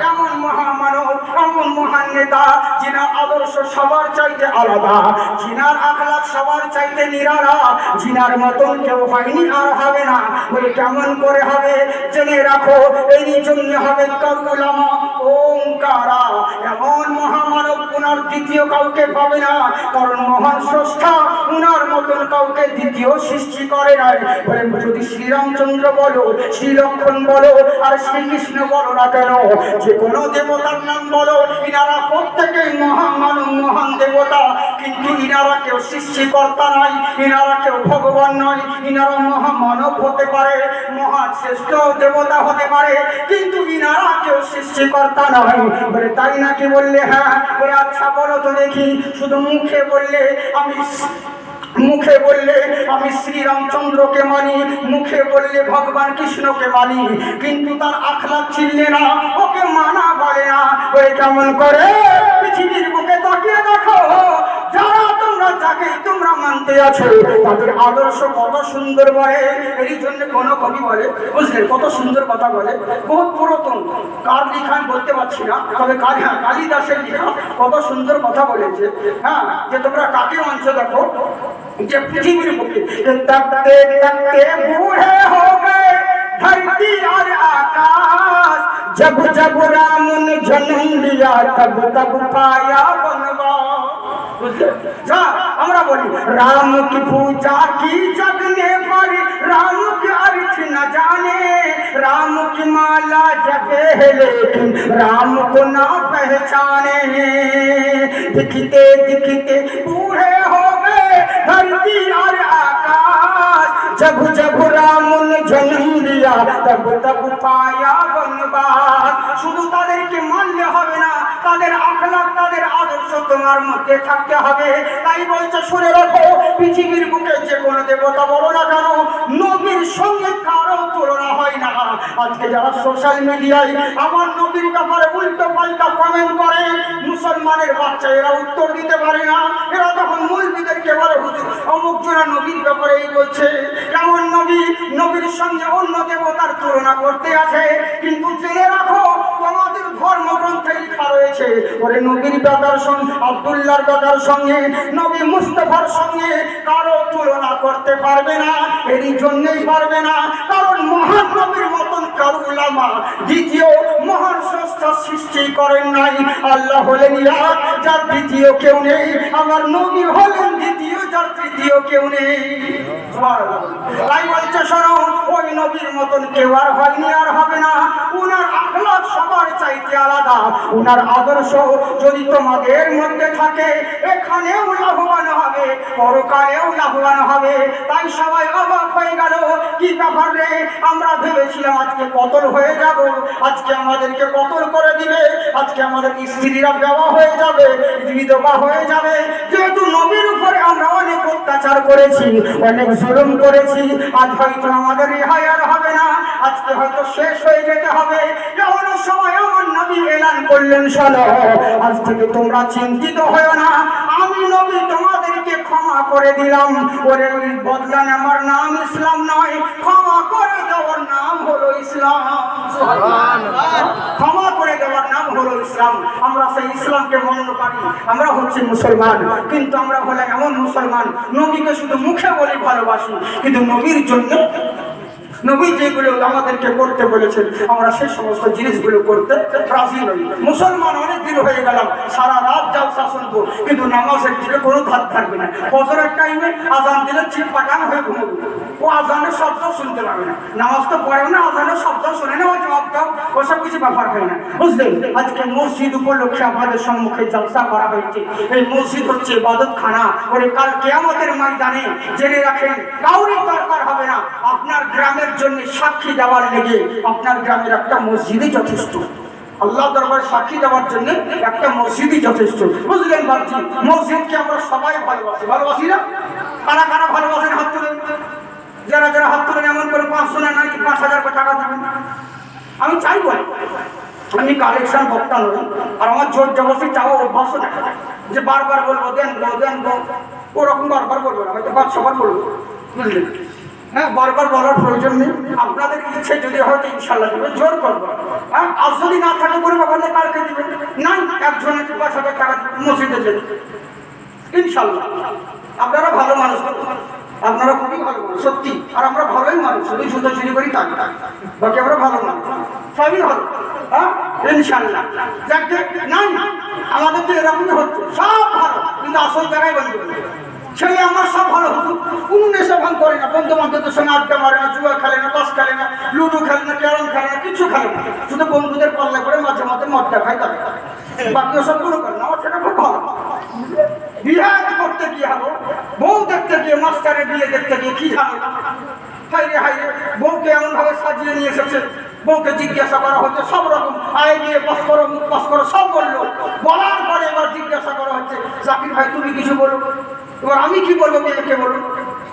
এমন মহামানব, এমন মহান নেতা, যিনার আদর্শ সবার চাইতে আলাদা, যিনার আখলাক সবার চাইতে নিরালা, যিনার মতন কেউ হয়নি আর হবে না। বলে কেমন করে হবে? জেনে রাখো, এই জন্য হবে কারুলামা ওঙ্কারা। এমন মহামানব উনার দ্বিতীয় কাউকে পাবে না, কারণ মহান স্রষ্টা উনার মতন কাউকে দ্বিতীয় সৃষ্টি করে নাই। বলে যদি শ্রীরামচন্দ্র বলো, শ্রীলক্ষণ বলো, আর শ্রীকৃষ্ণ বলো না কেন, যে কোনো দেবতার নাম বলো, ইনারা প্রত্যেকেই মহামানব, মহান দেবতা। কিন্তু ইনারা কেউ সৃষ্টিকর্তা নয়, ইনারা কেউ ভগবান নয়। ইনারা মহামানব হতে পারে, মহাশ্রেষ্ঠ দেবতা হতে পারে, কিন্তু ইনারা কেউ সৃষ্টিকর্তা নয়। বলে তাই নাকি? বললে হ্যাঁ। বলে আচ্ছা বলো তো দেখি, শুধু মুখে বললে আমি শ্রীরামচন্দ্রকে মানি, মুখে বললে ভগবান কৃষ্ণকে মানি, কিন্তু তার আখলাক চিনলে না, ওকে মানা বলে না। ওই কেমন করে? পৃথিবীর বুকে তাকিয়ে দেখো, যারা যাকে তোমরা মানতে আছো তাদের আদর্শ কত সুন্দর বলে। এই জন্য কোন কবি বলে, বুঝলেন, কত সুন্দর কথা বলে, বহুত পুরাতন, কার লিখা আমি বলতে পারছি না, তবে কালিদাসের লিখা কত সুন্দর কথা বলেছে। হ্যাঁ, যে তোমরা কাকে মানছো দেখো, যে পৃথিবীর বুকে তকতে তকতে बूढ़े हो गए धरती और आकाश, जब जब राम ने जन्म लिया तब तब पाया बनवास। আমরা বলি राम की पूजा की जग ने पर राम के अर्थ न जाने, राम की माला जपे है लेकिन राम को ना पहचाने, दिखते दिखते बूढ़े हो गए धरती और आकाश, जब जब राम ने जन्म लिया तब तब पाया बनवास। শুধু তাদেরকে মানলে হবে না, তাদের আখলাক, তাদের আদর্শ তোমার মধ্যে থাকতে হবে। তাই বলছে শুনে রাখো, পৃথিবীর বুকে যে কোনো দেবতা বলো না কেন, নবীর সঙ্গে কারো তুলনা হয় না। আজকে যারা সোশ্যাল মিডিয়ায় আমার নবীর ব্যাপারে উল্টো পাল্টা কমেন্ট করে, মুসলমানের বাচ্চা এরা উত্তর দিতে পারে না। এরা তখন মৌলবীদেরকে বলে হুজুর অমুক জনা নবীর ব্যাপারে এই বলছে, কেমন নবী, নবীর সঙ্গে অন্য দেবতার তুলনা করতে আছে। কিন্তু জেনে রাখো, তোমাদের ধর্মগ্রন্থে লেখা রয়েছে, ওরে নবীর ব্যাপার সঙ্গে, আব্দুল্লাহর ব্যাপার সঙ্গে, নবী মুস্তাফার সঙ্গে কারো তুলনা করতে পারবে না। এই জন্যই পারবে না, কারণ মহান নবীর মতন কারো উলামা দ্বিতীয় মহান স্রষ্টা সৃষ্টি করেন নাই। আল্লাহ হলেন এক, যার দ্বিতীয় কেউ নেই। আমার নবী হলেন দ্বিতীয়, যার তৃতীয় কেউ নেই। তাই বলছে শোনো, ওই নবীর মতন কেউ আর হয়নি, আর হবে না। উনার আখলাক সবার চাইতে আলাদা। উনার আদর্শ যদি তোমাদের মধ্যে থাকে, এখানেও লাভবান হবে, পরকালেও লাভবান হবে। তাই সবাই অবাক হয়ে গেল, কি ব্যাপার রে, আমরা ভেবেছিলাম আজকে কতল হয়ে যাব, আজকে আমাদেরকে কতল করে দিবে, আজকে আমাদের স্ত্রীরা বেওয়া হয়ে যাবে, বিধবা হয়ে যাবে। যেহেতু নবীর উপরে আমরা অনেক অত্যাচার করেছি, অনেক জুলুম করেছি, আজ হয়তো আমাদের রেহাই আর হবে না, আজকে হয়তো শেষ হয়ে যেতে হবে। এমন সময় এলান করলেন, শোনো আজ থেকে তোমরা চিন্তিত হয়ো না, আমি নবী তোমাদেরকে ক্ষমা করে দিলাম। ওরে ওই বদলা নেওয়ার নাম ইসলাম নয়, ক্ষমা করে দেওয়ার নাম হলো ইসলাম। ক্ষমা করে দেওয়ার নাম হলো ইসলাম। আমরা সেই ইসলামকে মান্য করি, আমরা হচ্ছে মুসলমান। কিন্তু আমরা হলে এমন মুসলমান, নবীকে শুধু মুখে বলি ভালোবাসি, কিন্তু নবীর জন্য নবী যেগুলো আমাদেরকে করতে বলেছেন আমরা সেই সমস্ত জিনিসগুলো করতে রাজি নই। মুসলমান অনেক দিন হয়ে গেলাম, সারা রাত জালসা শুনবো, কিন্তু নামাজের দিকে কোনো ধার থাকবে না। ফজরের টাইমে আজান দিলে চিপ পাকান হয়ে ঘুমবো, ও আজানের শব্দ শুনতে পাবে না। নামাজ তো পড়েও না, আজানের শব্দ শুনে না, ওই জবাব দাও, ওসব কিছু ব্যাপার হয় না, বুঝলেন? আজকে মসজিদ উপলক্ষে আমাদের সম্মুখে জলসা করা হয়েছে। এই মসজিদ হচ্ছে ইবাদতখানা। ওরে কাল কিয়ামতের ময়দানে জেনে রাখেন, কাউরি দরকার হবে না আপনার গ্রামের জন্য সাক্ষী দেওয়ার লেগে। আপনার গ্রামের একটা মসজিদই যথেষ্ট। আল্লাহ দরবারে সাক্ষী দেওয়ার জন্য একটা মসজিদই যথেষ্ট, বুঝলেন? ভাবছি মসজিদকে আমরা সবাই ভালোবাসি, ভালোবাসি না? কারা কারা ভালোবাসেন হাত তুলেন। যারা যারা হাত তুলেন এমন করে 500 না নাকি 5000 টাকা দেবেন। আমি চাইবো, আমি কালেকশন বক্তা নই, আর আমার জোর জবরদস্তি চাওয়া অভ্যাস না যে বারবার বলবো দেন গো দেন গো, ওরকম বারবার বলবো না, হয়তো 500 বার বলবো, বুঝলেন? হ্যাঁ, বারবার বলার প্রয়োজন নেই। আপনাদের ইচ্ছে যদি হয়তো ইনশাল্লাহ দেবেন, জোর করবো। হ্যাঁ, আর যদি না থাকে করে বললে কালকে দিবেন, নাই একজনের 5000 টাকা মসজিদে দেবেন ইনশাল্লাহ। আপনারা ভালো মানুষ, আপনারা খুবই ভালো মানুষ সত্যি, আর আমরা ভালোই মানুষ, শুধু জুতো চুরি করি তাই, বাকি আমরা ভালো মানুষ, সবই ভালো। হ্যাঁ ইনশাল্লাহ। যাকে নাই আমাদের তো এরকমই হচ্ছে, সব ভালো, কিন্তু আসল জায়গায় বন্ধ ছেলে আমার সব ভালো হতো, কোনো নেশা ভাঙ করে না, বন্ধু বান্ধবদের সঙ্গে আড্ডা মারে না, জুয়া খেলে না, তাস খেলে না, লুডো খেলে না, ক্যারম খেলে না, কিছু খেলে না, শুধু বন্ধুদের পাল্লা করে মাঝে মাঝে মদটা খাই, তাকে বাকি ওসব কোনো করে না। আমার সেটা খুব ভালো। বিয়ে করতে গিয়ে হলো, বউ দেখতে গিয়ে, মাস্টারের বিয়ে দেখতে গিয়ে কি ঝামেলা, হাইরে হাইরে বউকে এমন ভাবে সাজিয়ে নিয়ে এসেছে, বউকে জিজ্ঞাসা করা হচ্ছে সব রকম, আয় দিয়ে পাস করো, মুখ পাস করো, সব বললো। বলার পরে এবার জিজ্ঞাসা করা হচ্ছে, জাকির ভাই তুমি কিছু বলো। এবার আমি কি বলবো, মেয়েকে বলুন।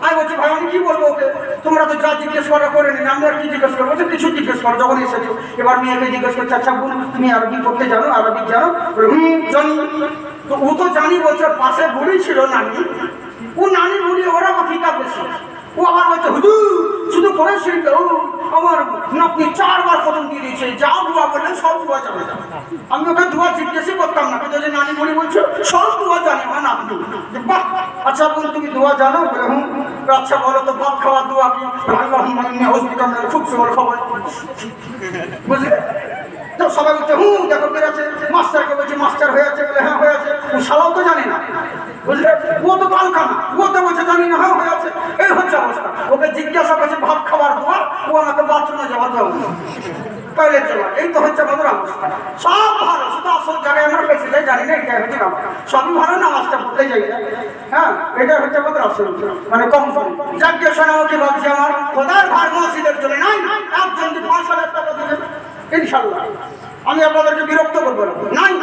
আমি বলছি ভাই আমি কি বলবো ওকে, তোমরা তো যা জিজ্ঞেস করা করে নিন, আমি আর কি জিজ্ঞেস করবো? বলছে কিছু জিজ্ঞেস করো যখন এসেছো। এবার মেয়েকে জিজ্ঞেস করছে, আচ্ছা বোন তুমি আরবি পড়তে জানো, আরবি জানো? জানি। তো ও তো জানি বলছে, পাশে বুড়ি ছিল নানি, ও নানি বুড়ি ওরা ফিকা বেশি। ও আবার বলছে হুজুর শুধু পড়েছিল আমার নাতনি 4 বার খতম দিয়ে দিয়েছে, যা দোয়া বললেন সব দোয়া যাবে। আমি ওকে দোয়া জিজ্ঞেসই করতাম না, কিন্তু যে নানি বুড়ি বলছে সব দোয়া জানে মানে আপনি। আচ্ছা বোন তুমি দোয়া জানো? বলে হুম। আচ্ছা বলো তো ভাত খাওয়ার দোয়া কি? খুব সুন্দর খবর, বুঝলে? তো সবাই বলছে হুম দেখো বেড়েছে। মাস্টারকে বলছে মাস্টার হয়েছে, বলে হ্যাঁ হয়েছে। ও শালাও তো জানে না, বুঝলে? ও তো কালখানা, ও তো বলছে জানি না, হ্যাঁ হয়েছে। এই হচ্ছে অবস্থা। ওকে জিজ্ঞাসা করছে ভাত খাওয়ার দোয়া, ও আমাকে বাথরুমে যাওয়ার দোয়া, টয়লেট যাওয়ার। এই তো হচ্ছে আমাদের অবস্থা। সব ভালো, শুধু আসল জায়গায় আমরা বেশি যাই জানি না, এটাই হচ্ছে ব্যাপার। সবই ভালো না, মাছটা পড়তে যাই না। হ্যাঁ এটাই হচ্ছে আমাদের আসল মানে কম কম। যাজ্ঞ শোনাও কি ভাবছি আমার খোদার ভার মসজিদের জন্য নাই, একজন যদি 5000 টাকা দেবেন ইনশাল্লাহ আমি আপনাদেরকে বিরক্ত করবো নাই।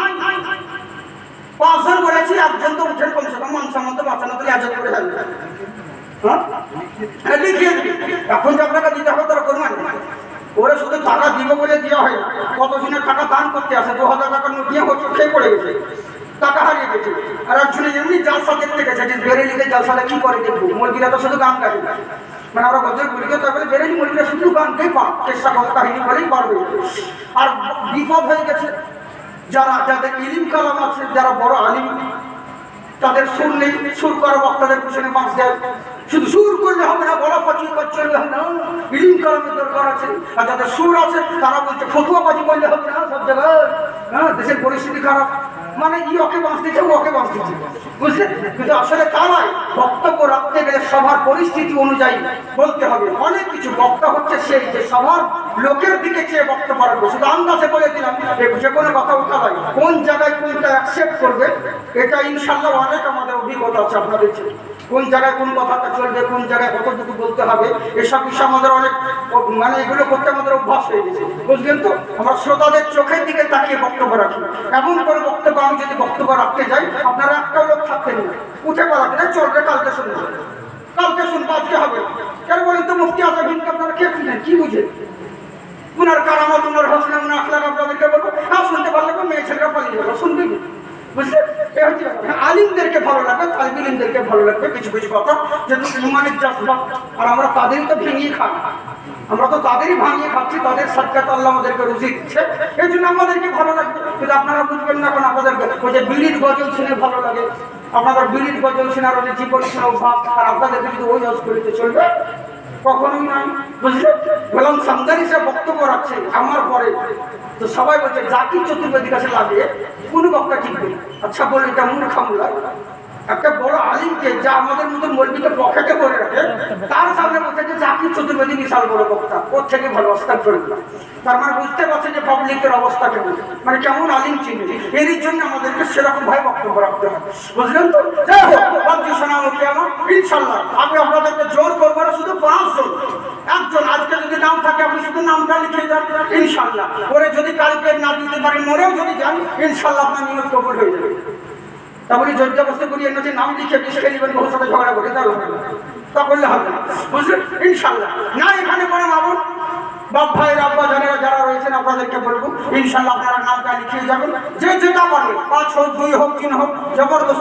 5 জন বলেছি, একজন তো উঠেন কমসে কম মানসম্মত বাঁচানো তো আজব করে থাকবে। হ্যাঁ লিখিয়ে দিবি, এখন যে আপনাকে দিতে হবে তারা করবেন না। ওরা শুধু টাকা দিব বলে দেওয়া হয় না, কতজনের টাকা দান করতে আসে, 2000 টাকা নোট নিয়ে হচ্ছে খেয়ে পড়ে গেছে, টাকা হারিয়ে গেছে। আর একজনে এমনি জালসা দেখতে গেছে, যে বেরেলিতে জালসাটা কি করে দেখবো, মুরগিরা তো শুধু গান গাই, মানে আমরা গজল মুরগি তো বলে বেরেলি মুরগিরা শুধু গানকেই পাক, চেষ্টা কত কাহিনী বলেই পারবে। আর বিপদ হয়ে গেছে যারা, যাদের ইলিম কালাম আছে, যারা বড় আলিম, তাদের সুর নেই, সুর করা বক্তাদের পিছনে বাঁশ দেয়। শুধু সুর করলে হবে না, বলা ফাঁকি করলে হবে না, ইলিম কালামের দরকার আছে। আর যাদের সুর আছে তারা বলছে ফতুয়াবাজি করলে হবে না সব জায়গায়। হ্যাঁ দেশের পরিস্থিতি খারাপ, মানে ওকে বাঁশ দিচ্ছে, ওকে বাঁশ দিচ্ছে, বুঝলে? কিন্তু আসলে তা নয়। বক্তব্য রাখতে গেলে সবার পরিস্থিতি অনুযায়ী বলতে হবে। অনেক কিছু বক্তা হচ্ছে সেই যে সবার লোকের দিকে চেয়ে বক্তব্য রাখবো। শুধু আন্দাজে বলে দিলাম যে কোনো কথা উঠা হয়, কোন জায়গায় কোনটা অ্যাকসেপ্ট করবে এটা ইনশাল্লাহ অনেক আমাদের অভিজ্ঞতা আছে আপনাদের চেয়ে। কোন জায়গায় কোন কথাটা চলবে, কোন জায়গায় কতটুকু বলতে হবে, এসব বিষয়ে আমাদের অনেক মানে এগুলো করতে আমাদের অভ্যাস হয়ে গেছে, বুঝলেন তো? আমরা শ্রোতাদের চোখের দিকে তাকিয়ে বক্তব্য রাখি। এমন করে বক্তব্য আমি যদি বক্তব্য রাখতে যাই, আপনারা একটাও লোক থাকতেন না, উঠে পড়াতে না, চলবে কালকে শুনবো, কালকে শুনবো, আজকে হবে কেন বলেন তো? মুফতি আজম হিন্দকে আপনারা কে ছিলেন, কি বুঝে? উনার কারামত, উনার হোসনা, উনার আখলাক আপনাদেরকে বলবো, হ্যাঁ শুনতে পারলে বুঝলেন? এই হচ্ছে আলিমদেরকে ভালো লাগবে, তালিব ইলমদেরকে ভালো লাগবে কিছু কিছু কথা, যেহেতু ইমানের জজবা, আর আমরা তাদেরই তো ভেঙিয়ে খাই, আমরা তো তাদেরই ভাঙিয়ে খাচ্ছি, তাদের সাক্ষাৎ আল্লাহ আমাদেরকে রুজি দিচ্ছে, এই জন্য আমাদেরকে ভালো লাগবে। কিন্তু আপনারা বুঝবেন না, এখন আপনাদেরকে ওই যে বিড়ির গজল শুনে ভালো লাগে, আপনাদের বিড়ির গজল শোনার ওই যে জীবন শোনা অভ্যাস, আর আপনাদেরকে যদি ওই হজ করিতে চলবে কখনোই নয়। বুঝলেন? বললাম সামদারি সে বক্তব্য রাখছে আমার পরে, তো সবাই বলছে জাকির চতুর্বেদীর কাছে লাগে কোন বক্তা ঠিকবে। আচ্ছা বলে এটা মূর্খামূলা, একটা বড় আলিমকে যা আমাদের মতন মৌলবীকে পকেটে করে রাখে, তার সামনে বলছে যে জাকির চতুর্বেদী বিশাল বড় বক্তা, ওর থেকে ভালো অবস্থান করে দিলাম। তার মানে বুঝতে পারছে যে পাবলিকের অবস্থা কেমন, মানে কেমন আলিম চিনবে, এরই জন্য আমাদেরকে সেরকম ভাবে বক্তব্য রাখতে হবে। বুঝলেন তো? যাই হোক, বাকি শোনাবো কি আমার ইনশাল্লাহ। আমি আপনাদেরকে জোর করবো না, শুধু 5 জন, একজন আজকে যদি নাম থাকে আপনি শুধু নামটা লিখে যান ইনশাল্লাহ, পরে যদি কালকে না দিতে পারেন, মরেও যদি যান ইনশাল্লাহ আপনার নিয়ত কবুল হয়ে যাবে। তারপরে জর্জাবস্ত করি এর নাম লিখে বিষ খেয়ে নেবেন, বহু সাথে ঝগড়া করে, তা করলে হবে না। বুঝলেন? ইনশাল্লাহ না এখানে পরে মামুন বাপ ভাই আব্বা যারা যারা রয়েছেন আপনাদেরকে বলবো ইনশাল্লাহ আপনারা নামটা লিখিয়ে যাবেন, যে যেটা পারবেন, 5 হোক 2 হোক 3 হোক, জবরদস্তি